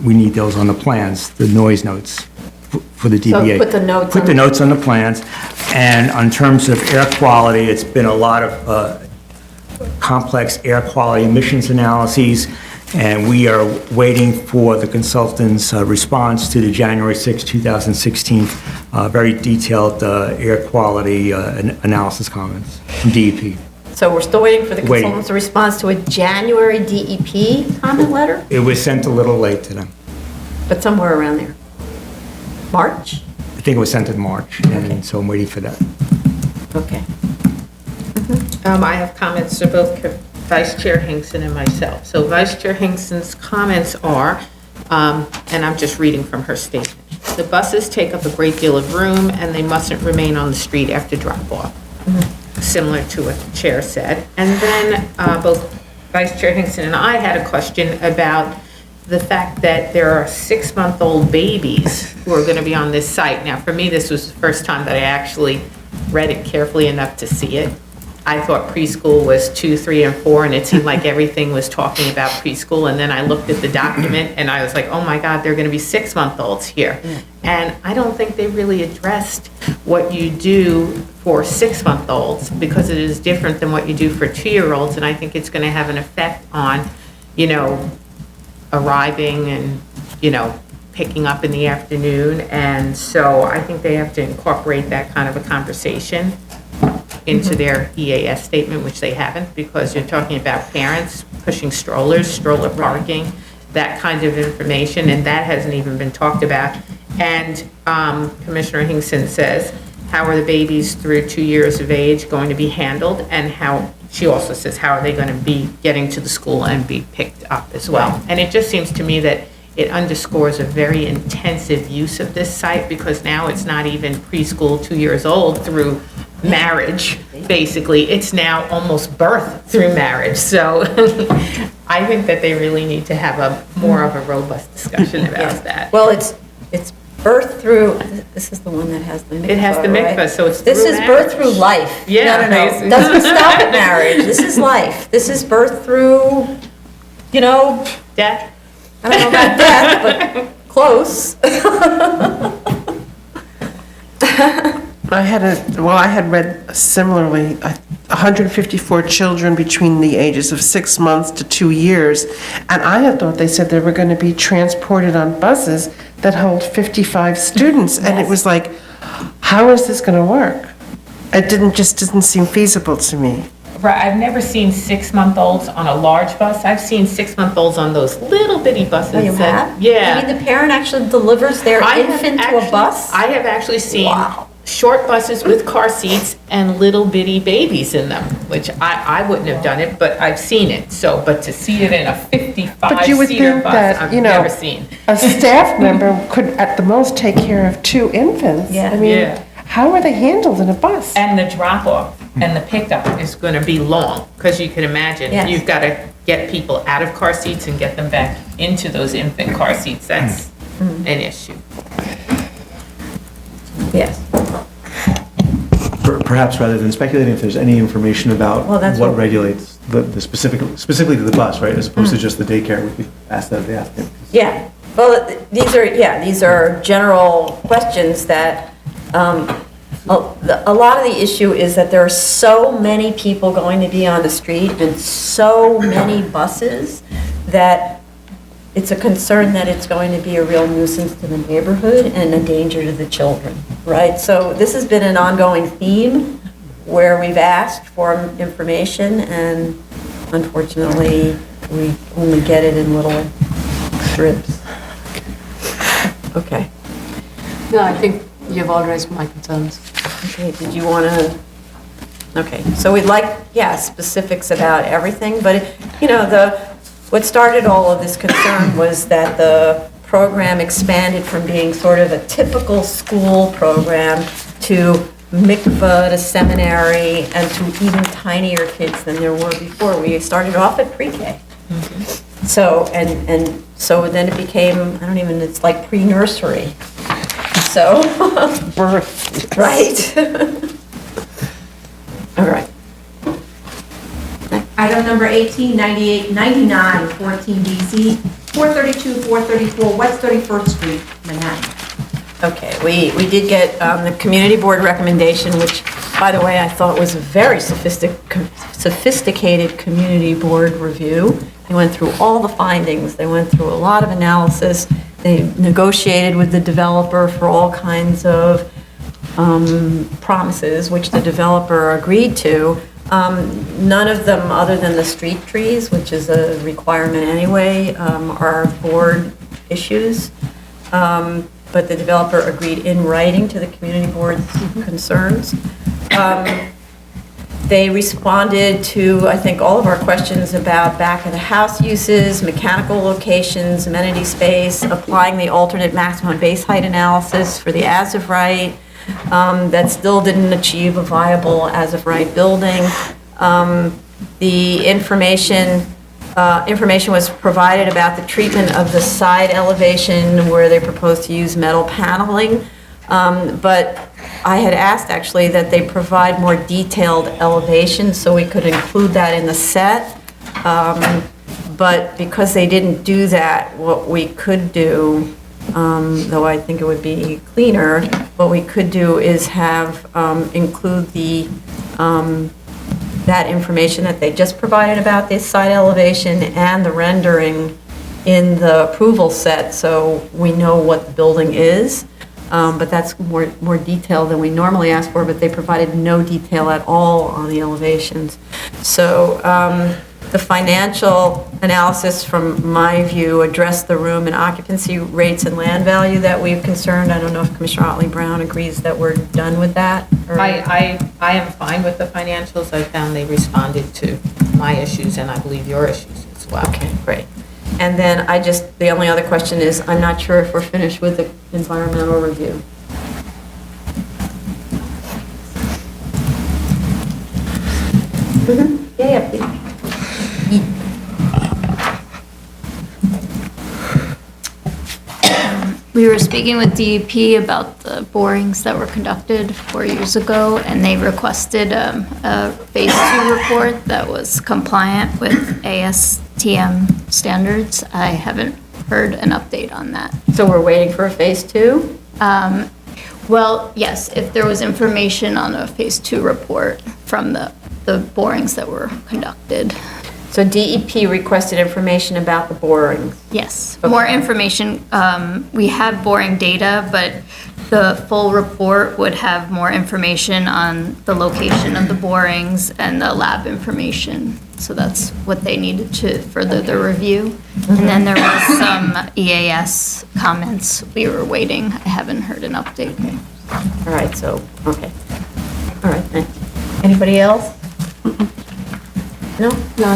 we need those on the plans, the noise notes for the DBA. So put the notes Put on the notes on the plans. And in terms of air quality, it's been a lot of complex air quality emissions analyses, and we are waiting for the consultant's response to the January 6, 2016, very detailed air quality analysis comments from DEP. So we're still waiting for the Waiting. consultant's response to a January DEP comment letter, It was sent a little late to them. but somewhere around there. March? I think it was sent in March, and so I'm waiting for that. Okay. I have comments to both Vice Chair Hinkson and myself. So Vice Chair Hinkson's comments are, and I'm just reading from her statement, the buses take up a great deal of room and they mustn't remain on the street after drop-off, similar to what the chair said. And then both Vice Chair Hinkson and I had a question about the fact that there are 6-month-old babies who are going to be on this site. Now, for me, this was the first time that I actually read it carefully enough to see it. I thought preschool was 2, 3, and 4, and it seemed like everything was talking about preschool. And then I looked at the document, and I was like, oh my God, there are going to be 6-month-olds here. And I don't think they really addressed what you do for 6-month-olds, because it is different than what you do for 2-year-olds. And I think it's going to have an effect on, arriving and, picking up in the afternoon. And so I think they have to incorporate that kind of a conversation into their EAS statement, which they haven't, because you're talking about parents pushing strollers, stroller parking, that kind of information, and that hasn't even been talked about. And Commissioner Hinkson says, how are the babies through 2 years of age going to be handled? And she also says, how are they going to be getting to the school and be picked up as well? And it just seems to me that it underscores a very intensive use of this site, because now it's not even preschool 2 years old through marriage, basically. It's now almost birth through marriage. So I think that they really need to have more of a robust discussion about that. Well, it's birth through, this is the one that has the mikvah, It has the mikvah, right? so it's This through is birth marriage. through life. Yeah, No, basically. doesn't stop at marriage. This is life. This is birth through, you know, Death? I don't know about death, but close. I had read similarly, 154 children between the ages of 6 months to 2 years, and I had thought they said they were going to be transported on buses that hold 55 students, and it was like, how is this going to work? It didn't seem feasible to me. Right, I've never seen 6-month-olds on a large bus. I've seen 6-month-olds on those little bitty buses. Oh, you that- have? Yeah. I mean, the parent actually delivers their I have infant to a actually- bus? I have actually seen Wow. short buses with car seats and little bitty babies in them, which I wouldn't have done it, but I've seen it. So, but to see it in a But you would 55-seater think bus, that, I've you know, never seen. a staff member could at the most take care of 2 infants. Yeah. I mean, Yeah. how are they handled in a bus? And the drop-off and the pickup is going to be long, because you can imagine, Yes. you've got to get people out of car seats and get them back into those infant car seats. That's an issue. Yes. Perhaps rather than speculating, if there's any information about Well, that's what what- regulates the specifically to the bus, right, as opposed to just the daycare, we could ask that of the applicant. Yeah, well, these are general questions that, a lot of the issue is that there are so many people going to be on the street and so many buses that it's a concern that it's going to be a real nuisance to the neighborhood and a danger to the children, right? So this has been an ongoing theme where we've asked for information, and unfortunately, we only get it in little strips. Okay. No, I think you've all raised my concerns. Okay, did you want to, okay, so we'd like, yeah, specifics about everything, but, you know, what started all of this concern was that the program expanded from being sort of a typical school program to mikvah, to seminary, and to even tinier kids than there were before. We started off at pre-K. So, and so then it became, it's like pre-nursery. So, Birth. right? All right. Item number 18, 98, 99, 14 DC, 432, 434 West 31st Street, Manhattan. Okay, we did get the community board recommendation, which, by the way, I thought was a very sophisticated community board review. They went through all the findings, they went through a lot of analysis, they negotiated with the developer for all kinds of promises, which the developer agreed to. None of them, other than the street trees, which is a requirement anyway, are board issues. But the developer agreed in writing to the community board's concerns. They responded to, I think, all of our questions about back of the house uses, mechanical locations, amenity space, applying the alternate maximum base height analysis for the as-of-right. That still didn't achieve a viable as-of-right building. The information was provided about the treatment of the side elevation where they proposed to use metal paneling. But I had asked actually that they provide more detailed elevations so we could include that in the set. But because they didn't do that, what we could do, though I think it would be cleaner, what we could do is have, include the, that information that they just provided about this side elevation and the rendering in the approval set, so we know what the building is. But that's more detail than we normally ask for, but they provided no detail at all on the elevations. So the financial analysis, from my view, addressed the room and occupancy rates and land value that we've concerned. I don't know if Commissioner Otley Brown agrees that we're done with that? or- I am fine with the financials. I found they responded to my issues and I believe your issues as well. Okay, great. And then the only other question is, I'm not sure if we're finished with the environmental review. Yeah, please. We were speaking with DEP about the borings that were conducted 4 years ago, and they requested a Phase 2 report that was compliant with ASTM standards. I haven't heard an update on that. So we're waiting for a Phase 2? Well, yes, if there was information on a Phase 2 report from the borings that were conducted. So DEP requested information about the borings. Yes, more information. We have boring data, but the full report would have more information on the location of the borings and the lab information. So that's what they needed to further the review. And then there was some EAS comments we were waiting. I haven't heard an update. All right, so, okay. All right, thanks. Anybody else? No? No,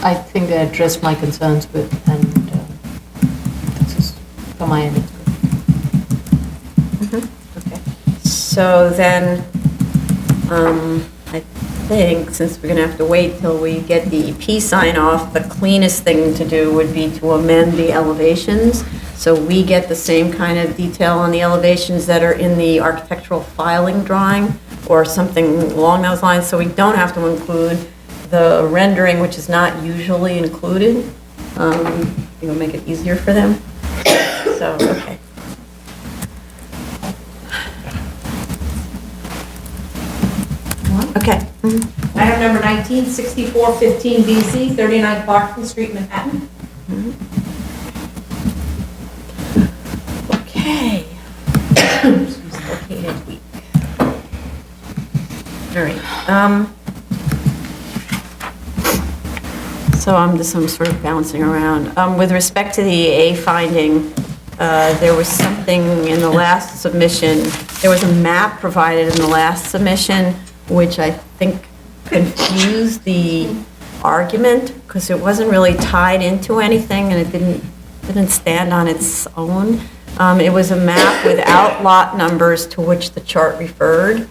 I think they addressed my concerns with, and this is, from my end, it's good. Okay. So then, I think, since we're gonna have to wait till we get DEP sign off, the cleanest thing to do would be to amend the elevations. So we get the same kind of detail on the elevations that are in the architectural filing drawing, or something along those lines, so we don't have to include the rendering, which is not usually included. It'll make it easier for them. So, okay. Okay. Item number 19, 6415 BZ, 39 Clarkson Street, Manhattan. Okay. Located week. All right. So I'm sort of bouncing around. With respect to the EA finding, there was something in the last submission, there was a map provided in the last submission, which I think confused the argument, because it wasn't really tied into anything, and it didn't stand on its own. It was a map without lot numbers to which the chart referred,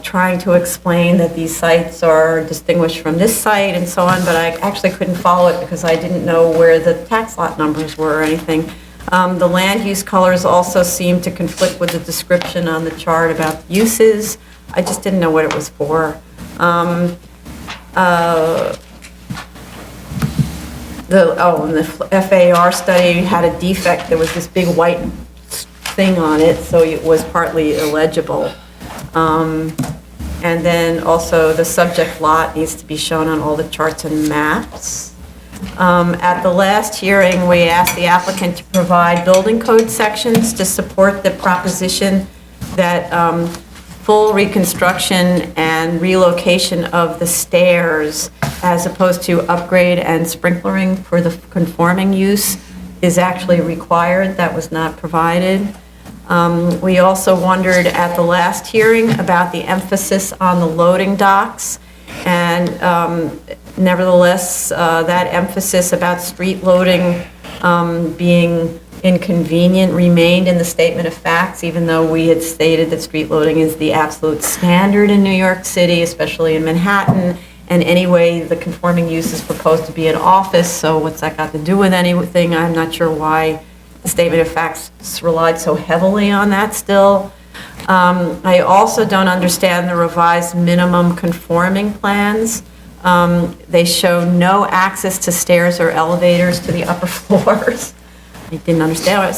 trying to explain that these sites are distinguished from this site and so on, but I actually couldn't follow it because I didn't know where the tax lot numbers were or anything. The land use colors also seemed to conflict with the description on the chart about the uses. I just didn't know what it was for. And the FAR study had a defect. There was this big white thing on it, so it was partly illegible. And then also the subject lot needs to be shown on all the charts and maps. At the last hearing, we asked the applicant to provide building code sections to support the proposition that full reconstruction and relocation of the stairs, as opposed to upgrade and sprinklering for the conforming use, is actually required. That was not provided. We also wondered at the last hearing about the emphasis on the loading docks, and nevertheless, that emphasis about street loading being inconvenient remained in the statement of facts, even though we had stated that street loading is the absolute standard in New York City, especially in Manhattan. And anyway, the conforming use is proposed to be an office, so what's that got to do with anything? I'm not sure why the statement of facts relied so heavily on that still. I also don't understand the revised minimum conforming plans. They show no access to stairs or elevators to the upper floors. I didn't understand it,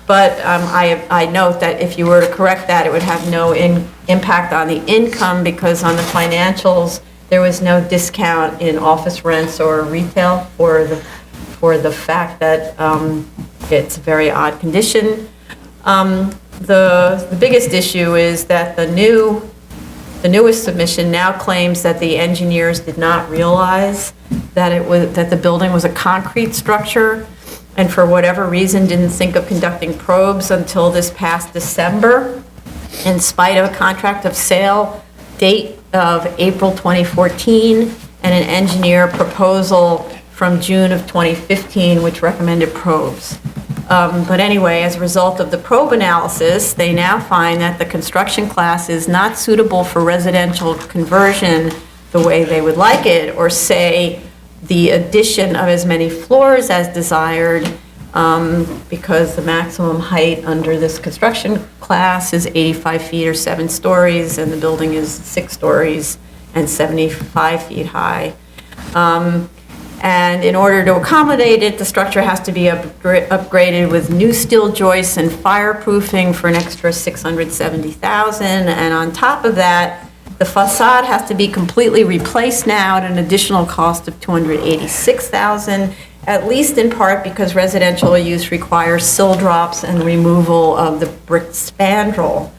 but I note that if you were to correct that, it would have no impact on the income, because on the financials, there was no discount in office rents or retail for the fact that it's a very odd condition. The biggest issue is that the newest submission now claims that the engineers did not realize that the building was a concrete structure, and for whatever reason didn't think of conducting probes until this past December, in spite of a contract of sale date of April 2014 and an engineer proposal from June of 2015, which recommended probes. But anyway, as a result of the probe analysis, they now find that the construction class is not suitable for residential conversion the way they would like it, or say the addition of as many floors as desired, because the maximum height under this construction class is 85 feet or 7 stories, and the building is 6 stories and 75 feet high. And in order to accommodate it, the structure has to be upgraded with new steel joists and fireproofing for an extra $670,000. And on top of that, the facade has to be completely replaced now at an additional cost of $286,000, at least in part because residential use requires sill drops and removal of the brick spandrel.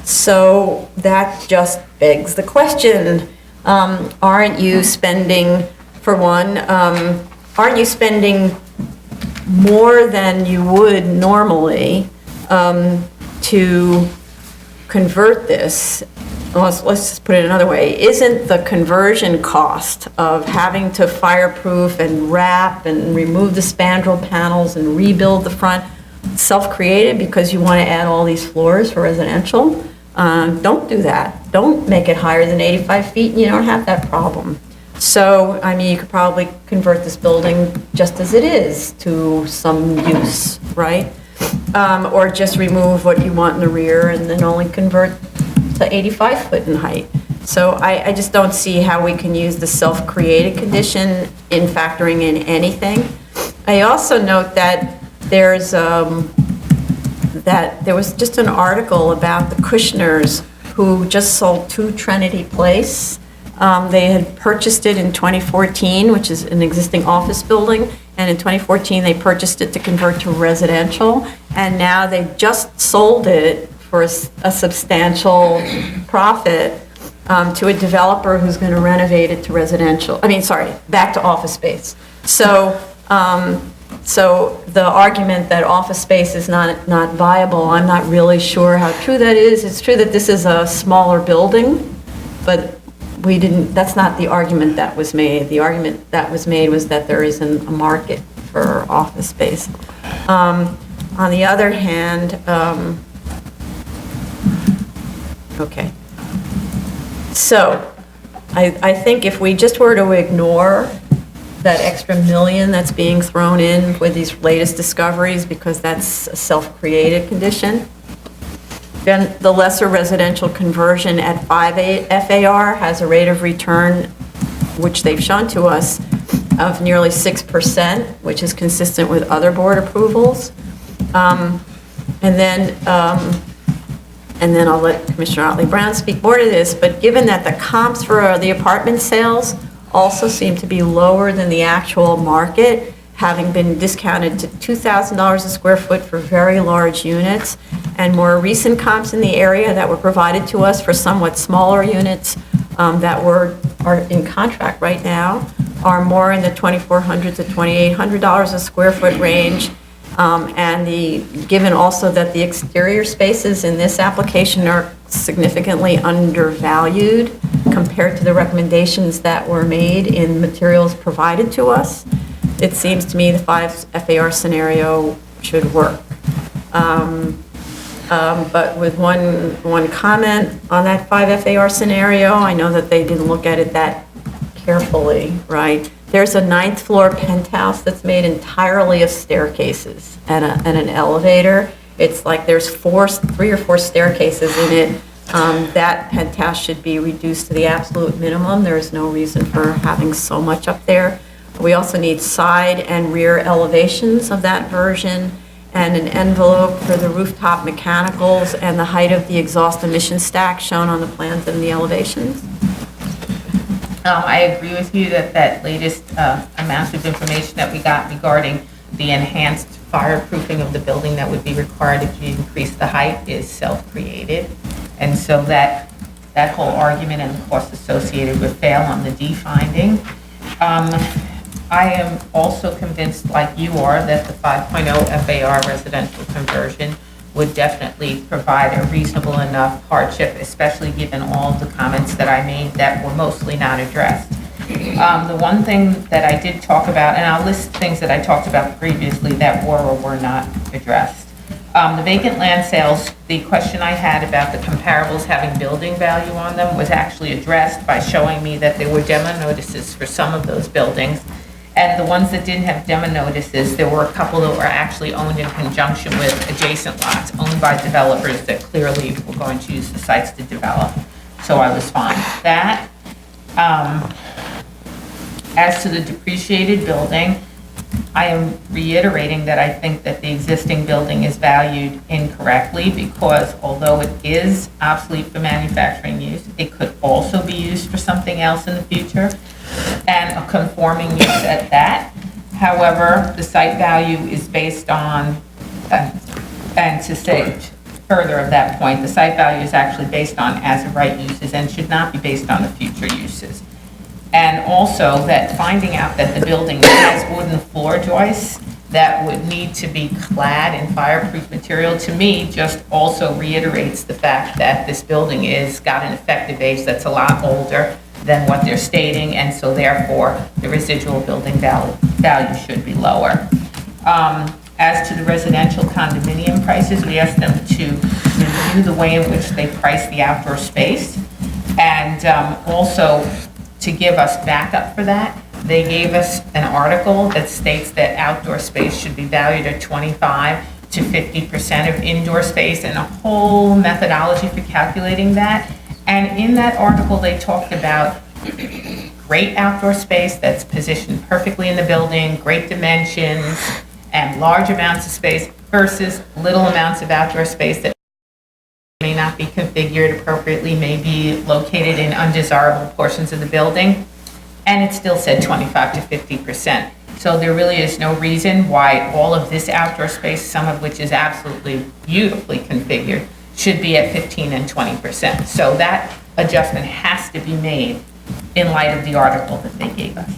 So that just begs the question, aren't you spending, for one, aren't you spending more than you would normally to convert this? Let's just put it another way. Isn't the conversion cost of having to fireproof and wrap and remove the spandrel panels and rebuild the front self-created because you want to add all these floors for residential? Don't do that. Don't make it higher than 85 feet and you don't have that problem. So, I mean, you could probably convert this building just as it is to some use, right? Or just remove what you want in the rear and then only convert to 85 foot in height. So I just don't see how we can use the self-created condition in factoring in anything. I also note that there was just an article about the Kushners who just sold 2 Trinity Place. They had purchased it in 2014, which is an existing office building, and in 2014 they purchased it to convert to residential, and now they just sold it for a substantial profit to a developer who's going to renovate it to residential, back to office space. So, so the argument that office space is not viable, I'm not really sure how true that is. It's true that this is a smaller building, but that's not the argument that was made. The argument that was made was that there isn't a market for office space. On the other hand, okay. So I think if we just were to ignore that extra $1 million that's being thrown in with these latest discoveries, because that's a self-created condition, then the lesser residential conversion at 5 FAR has a rate of return, which they've shown to us, of nearly 6%, which is consistent with other board approvals. And then I'll let Commissioner Otley Brown speak more to this, but given that the comps for the apartment sales also seem to be lower than the actual market, having been discounted to $2,000 a square foot for very large units, and more recent comps in the area that were provided to us for somewhat smaller units that are in contract right now are more in the $2,400 to $2,800 a square foot range. And given also that the exterior spaces in this application are significantly undervalued compared to the recommendations that were made in materials provided to us, it seems to me the 5 FAR scenario should work. But with one comment on that 5 FAR scenario, I know that they didn't look at it that carefully, right? There's a 9th floor penthouse that's made entirely of staircases and an elevator. It's like there's 3 or 4 staircases in it. That penthouse should be reduced to the absolute minimum. There's no reason for having so much up there. We also need side and rear elevations of that version, and an envelope for the rooftop mechanicals and the height of the exhaust emission stack shown on the plans and the elevations. I agree with you that latest amount of information that we got regarding the enhanced fireproofing of the building that would be required if you increase the height is self-created. And so that whole argument and the cost associated would fail on the D finding. I am also convinced, like you are, that the 5.0 FAR residential conversion would definitely provide a reasonable enough hardship, especially given all the comments that I made that were mostly not addressed. The one thing that I did talk about, and I'll list things that I talked about previously that were or were not addressed. The vacant land sales, the question I had about the comparables having building value on them was actually addressed by showing me that there were demo notices for some of those buildings. And the ones that didn't have demo notices, there were a couple that were actually owned in conjunction with adjacent lots owned by developers that clearly were going to use the sites to develop. So I was fine with that. As to the depreciated building, I am reiterating that I think that the existing building is valued incorrectly because although it is obsolete for manufacturing use, it could also be used for something else in the future and a conforming use at that. However, the site value is based on, and to say further of that point, the site value is actually based on as of right uses and should not be based on the future uses. And also that finding out that the building has wooden floor joists that would need to be clad in fireproof material, to me, just also reiterates the fact that this building got an effective age that's a lot older than what they're stating, and so therefore, the residual building value should be lower. As to the residential condominium prices, we asked them to review the way in which they price the outdoor space, and also to give us backup for that. They gave us an article that states that outdoor space should be valued at 25 to 50% of indoor space and a whole methodology for calculating that. And in that article, they talked about great outdoor space that's positioned perfectly in the building, great dimensions, and large amounts of space versus little amounts of outdoor space that may not be configured appropriately, may be located in undesirable portions of the building, and it still said 25 to 50%. So there really is no reason why all of this outdoor space, some of which is absolutely beautifully configured, should be at 15 and 20%. So that adjustment has to be made in light of the article that they gave us.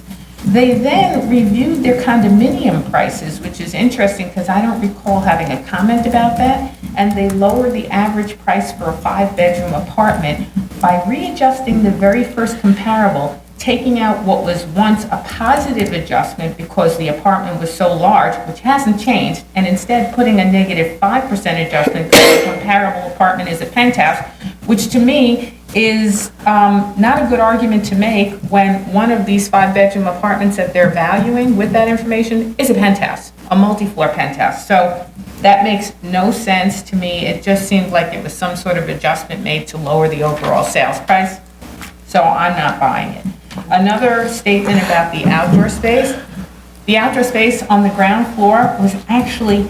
They then reviewed their condominium prices, which is interesting because I don't recall having a comment about that. And they lowered the average price for a 5-bedroom apartment by readjusting the very first comparable, taking out what was once a positive adjustment because the apartment was so large, which hasn't changed, and instead putting a negative 5% adjustment because the comparable apartment is a penthouse, which to me is not a good argument to make when one of these 5-bedroom apartments that they're valuing with that information is a penthouse, a multi-floor penthouse. So that makes no sense to me. It just seemed like it was some sort of adjustment made to lower the overall sales price. So I'm not buying it. Another statement about the outdoor space. The outdoor space on the ground floor was actually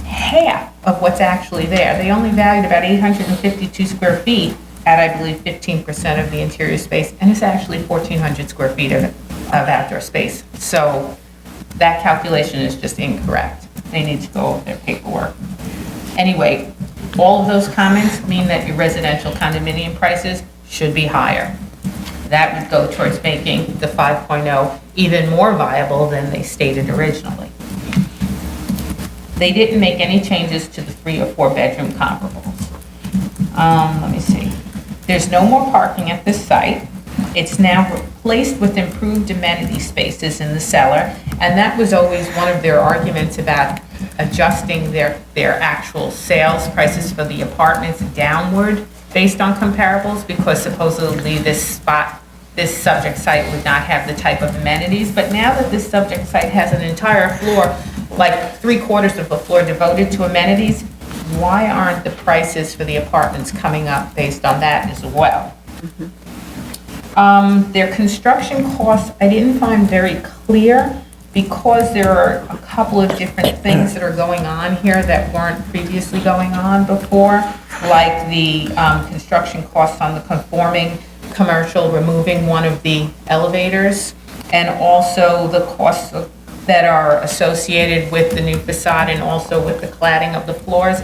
half of what's actually there. They only valued about 852 square feet at, I believe, 15% of the interior space, and it's actually 1,400 square feet of outdoor space. So that calculation is just incorrect. They need to go over their paperwork. Anyway, all of those comments mean that your residential condominium prices should be higher. That would go towards making the 5.0 even more viable than they stated originally. They didn't make any changes to the 3 or 4 bedroom comparables. Let me see. There's no more parking at this site. It's now replaced with improved amenity spaces in the cellar, and that was always one of their arguments about adjusting their actual sales prices for the apartments downward based on comparables, because supposedly this subject site would not have the type of amenities. But now that this subject site has an entire floor, like 3/4 of the floor devoted to amenities, why aren't the prices for the apartments coming up based on that as well? Their construction costs, I didn't find very clear because there are a couple of different things that are going on here that weren't previously going on before, like the construction costs on the conforming commercial, removing one of the elevators, and also the costs that are associated with the new facade and also with the cladding of the floors.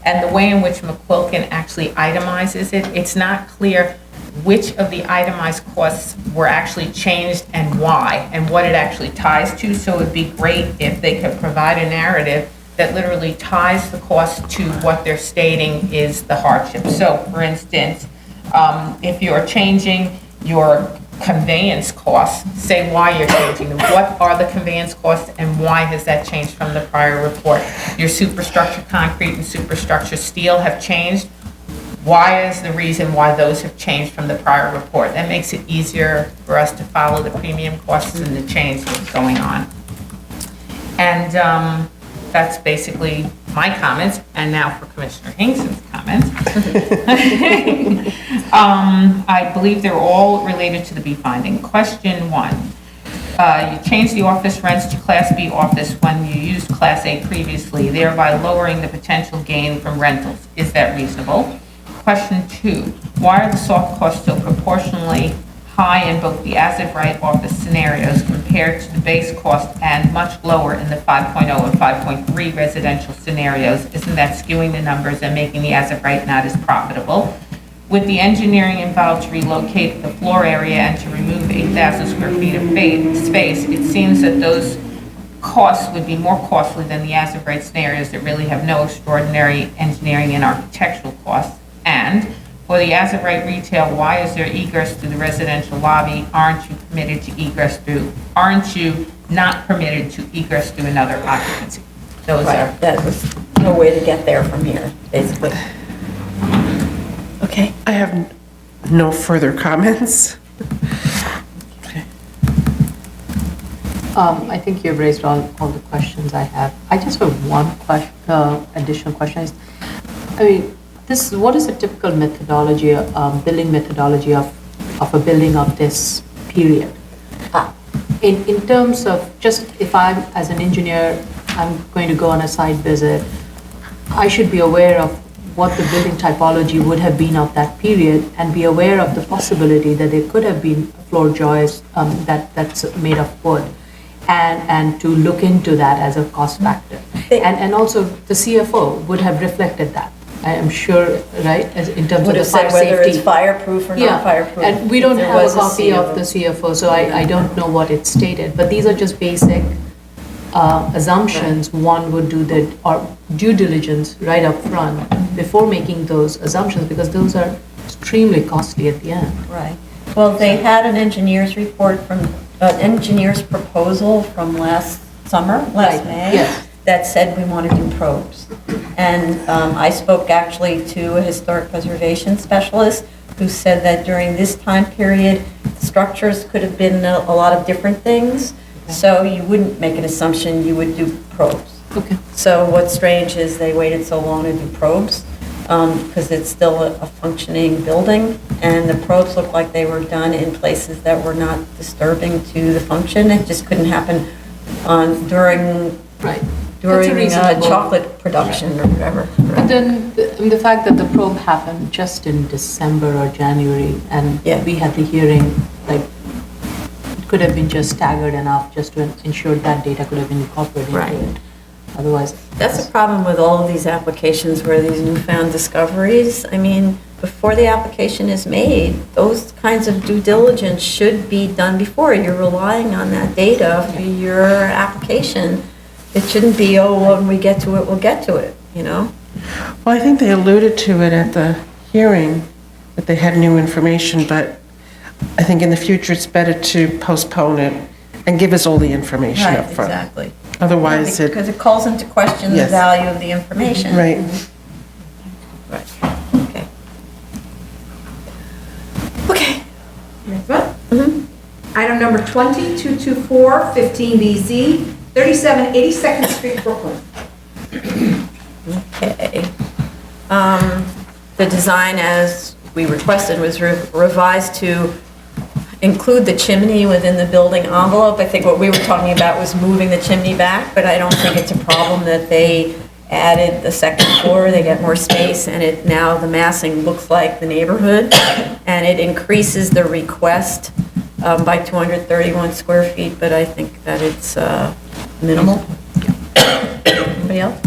And the way in which McQuilkin actually itemizes it, it's not clear which of the itemized costs were actually changed and why, and what it actually ties to. So it would be great if they could provide a narrative that literally ties the cost to what they're stating is the hardship. So for instance, if you're changing your conveyance costs, say why you're changing them. What are the conveyance costs and why has that changed from the prior report? Your superstructure concrete and superstructure steel have changed. Why is the reason why those have changed from the prior report? That makes it easier for us to follow the premium costs and the change that's going on. And that's basically my comments, and now for Commissioner Hingson's comments. I believe they're all related to the B finding. Question 1, you changed the office rents to Class B office when you used Class A previously, thereby lowering the potential gain from rentals. Is that reasonable? Question 2, why are the soft costs so proportionally high in both the as-of-right office scenarios compared to the base cost and much lower in the 5.0 and 5.3 residential scenarios? Isn't that skewing the numbers and making the as-of-right not as profitable? With the engineering involved to relocate the floor area and to remove 8,000 square feet of space, it seems that those costs would be more costly than the as-of-right scenarios that really have no extraordinary engineering and architectural costs. And for the as-of-right retail, why is there egress through the residential lobby? Aren't you permitted to egress through? Aren't you not permitted to egress through another occupancy? Those are. That was no way to get there from here, basically. Okay. I have no further comments. I think you've raised all the questions I have. I just have one additional question. I mean, what is the typical methodology, building methodology of a building of this period? In terms of just if I'm, as an engineer, I'm going to go on a site visit, I should be aware of what the building typology would have been of that period and be aware of the possibility that there could have been floor joists that's made of wood, and to look into that as a cost factor. And also the CFO would have reflected that. I am sure, right, as in terms of the fire safety. Whether it's fireproof or not fireproof. And we don't There have a was copy of the CFO, so I don't know what it stated. But these are just basic assumptions one would do due diligence right up front before making those assumptions, because those are extremely costly at the end. Right. Well, they had an engineer's report from, an engineer's proposal from last May. Yes. That said we want to do probes. And I spoke actually to a historic preservation specialist who said that during this time period, structures could have been a lot of different things. So you wouldn't make an assumption, you would do probes. Okay. So what's strange is they waited so long to do probes, because it's still a functioning building, and the probes look like they were done in places that were not disturbing to the function. It just couldn't happen during chocolate production or whatever. But then the fact that the probe happened just in December or January, and we had the hearing, like, it could have been just staggered enough just to ensure that data could have been incorporated into it. Otherwise. That's the problem with all of these applications where these newfound discoveries, I mean, before the application is made, those kinds of due diligence should be done before. You're relying on that data for your application. It shouldn't be, when we get to it, we'll get to it, you know? Well, I think they alluded to it at the hearing, that they had new information, but I think in the future it's better to postpone it and give us all the information up front. Exactly. Otherwise Because it calls into question the value of the information. Right. Right, okay. Okay. Item number 20, 224, 15BZ, 37 82nd Street, Brooklyn. Okay. The design, as we requested, was revised to include the chimney within the building envelope. I think what we were talking about was moving the chimney back, but I don't think it's a problem that they added the second floor. They get more space, and now the massing looks like the neighborhood, and it increases the request by 231 square feet, but I think that it's minimal. Anybody else?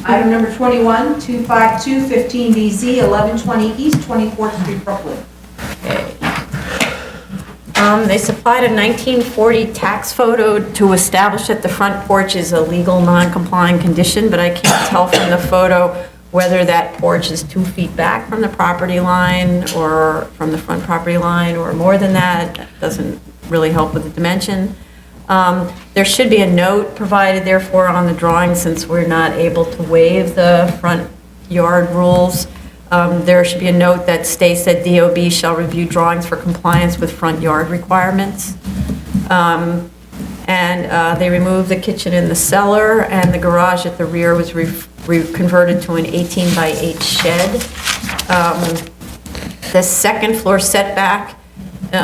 Item number 21, 252, 15BZ, 1120 East 24th Street, Brooklyn. Okay. They supplied a 1940 tax photo to establish that the front porch is a legal non-complying condition, but I can't tell from the photo Whether that porch is 2 feet back from the property line or from the front property line or more than that, doesn't really help with the dimension. There should be a note provided therefore on the drawing, since we're not able to waive the front yard rules. There should be a note that states that DOB shall review drawings for compliance with front yard requirements. And they removed the kitchen in the cellar, and the garage at the rear was converted to an 18 by 8 shed. The second floor setback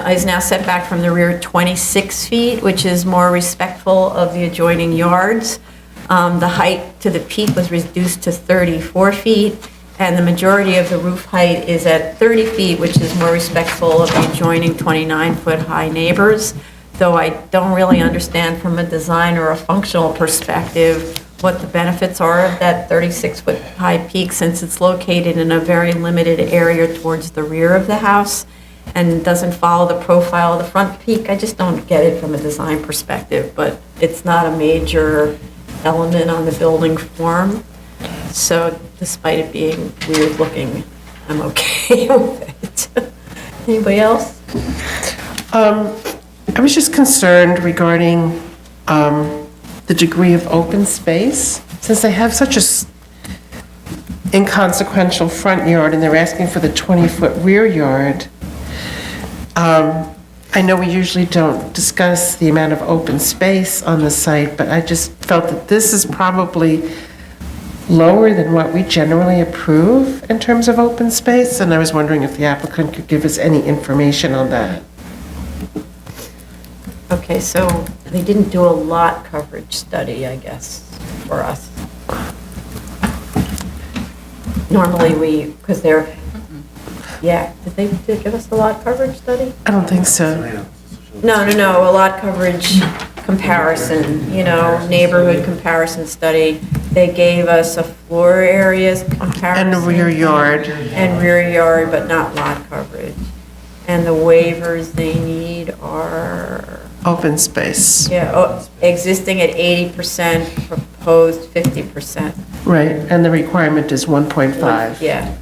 is now set back from the rear 26 feet, which is more respectful of the adjoining yards. The height to the peak was reduced to 34 feet, and the majority of the roof height is at 30 feet, which is more respectful of the adjoining 29-foot high neighbors, though I don't really understand from a design or a functional perspective what the benefits are of that 36-foot high peak, since it's located in a very limited area towards the rear of the house and doesn't follow the profile of the front peak. I just don't get it from a design perspective, but it's not a major element on the building form. So despite it being weird looking, I'm okay with it. Anybody else? I was just concerned regarding the degree of open space, since they have such a inconsequential front yard and they're asking for the 20-foot rear yard. I know we usually don't discuss the amount of open space on the site, but I just felt that this is probably lower than what we generally approve in terms of open space, and I was wondering if the applicant could give us any information on that. Okay, so they didn't do a lot coverage study, I guess, for us. Normally because they're, yeah, did they give us a lot coverage study? I don't think so. No, a lot coverage comparison, neighborhood comparison study. They gave us a floor areas comparison. And rear yard. And rear yard, but not lot coverage. And the waivers they need are... Open space. Yeah, existing at 80%, proposed 50%. Right, and the requirement is 1.5. Yeah.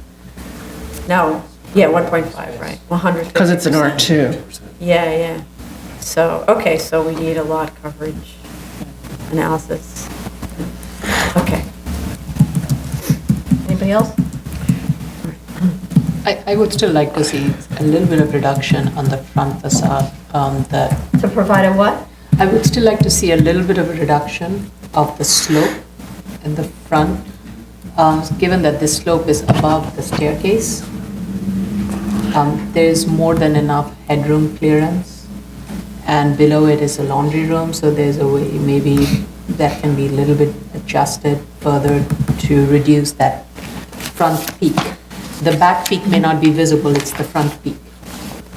No, yeah, 1.5, right, 150%. Because it's an R2. Yeah. So, okay, so we need a lot coverage analysis. Okay. Anybody else? I would still like to see a little bit of reduction on the front facade. To provide a what? I would still like to see a little bit of a reduction of the slope in the front, given that this slope is above the staircase. There is more than enough headroom clearance, and below it is a laundry room, so there's a way maybe that can be a little bit adjusted further to reduce that front peak. The back peak may not be visible, it's the front peak.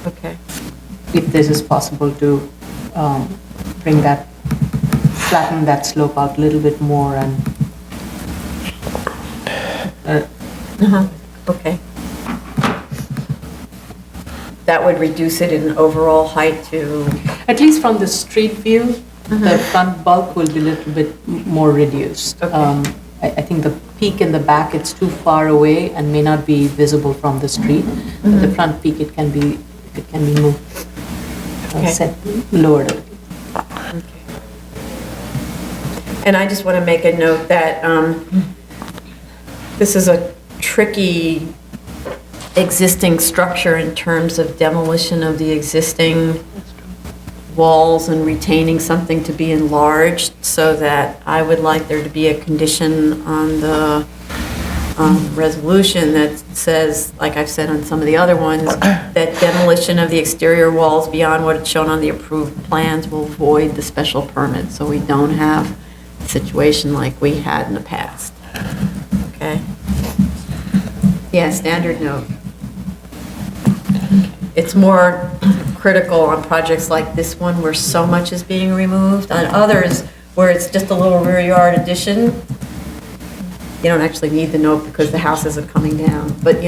Okay. If this is possible to flatten that slope out a little bit more and... Okay. That would reduce it in overall height to... At least from the street view, the front bulk will be a little bit more reduced. Okay. I think the peak in the back, it's too far away and may not be visible from the street. But the front peak, it can be moved, set lowered. Okay. And I just want to make a note that this is a tricky existing structure in terms of demolition of the existing walls and retaining something to be enlarged, so that I would like there to be a condition on the resolution that says, like I've said on some of the other ones, that demolition of the exterior walls beyond what is shown on the approved plans will void the special permit, so we don't have a situation like we had in the past. Okay? Yeah, standard note. It's more critical on projects like this one where so much is being removed. On others, where it's just a little rear yard addition, you don't actually need the note because the houses are coming down. But,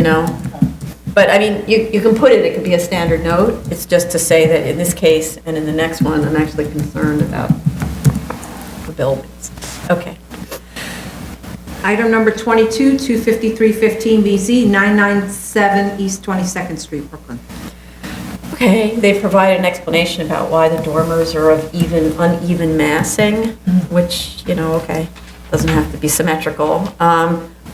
but I mean, you can put it could be a standard note. It's just to say that in this case and in the next one, I'm actually concerned about the buildings. Okay. Item number 22, 25315 BZ, 997 East 22nd Street, Brooklyn. Okay, they provide an explanation about why the dormers are of uneven massing, which, okay, doesn't have to be symmetrical.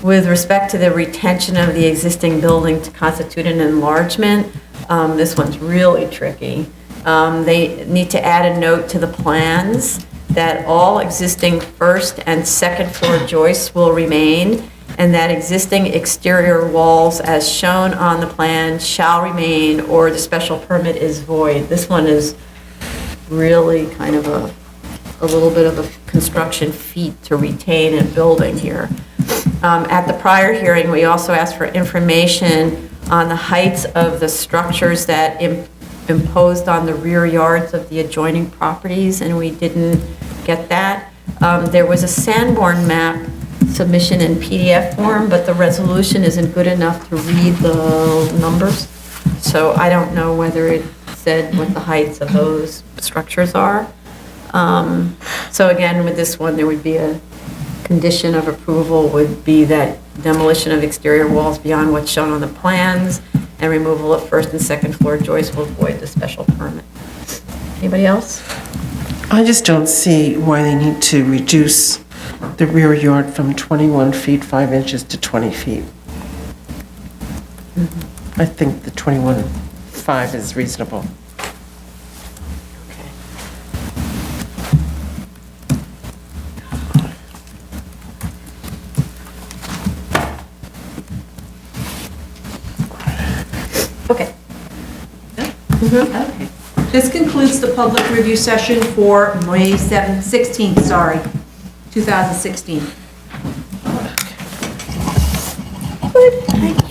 With respect to the retention of the existing building to constitute an enlargement, this one's really tricky. They need to add a note to the plans that all existing first and second floor joists will remain, and that existing exterior walls as shown on the plan shall remain, or the special permit is void. This one is really kind of a little bit of a construction feat to retain a building here. At the prior hearing, we also asked for information on the heights of the structures that imposed on the rear yards of the adjoining properties, and we didn't get that. There was a Sanborn map submission in PDF form, but the resolution isn't good enough to read the numbers. So I don't know whether it said what the heights of those structures are. So again, with this one, there would be a condition of approval would be that demolition of exterior walls beyond what's shown on the plans and removal of first and second floor joists will void the special permit. Anybody else? I just don't see why they need to reduce the rear yard from 21 feet 5 inches to 20 feet. I think the 21.5 is reasonable. Okay. Okay. This concludes the public review session for May 16th, 2016. Good, thank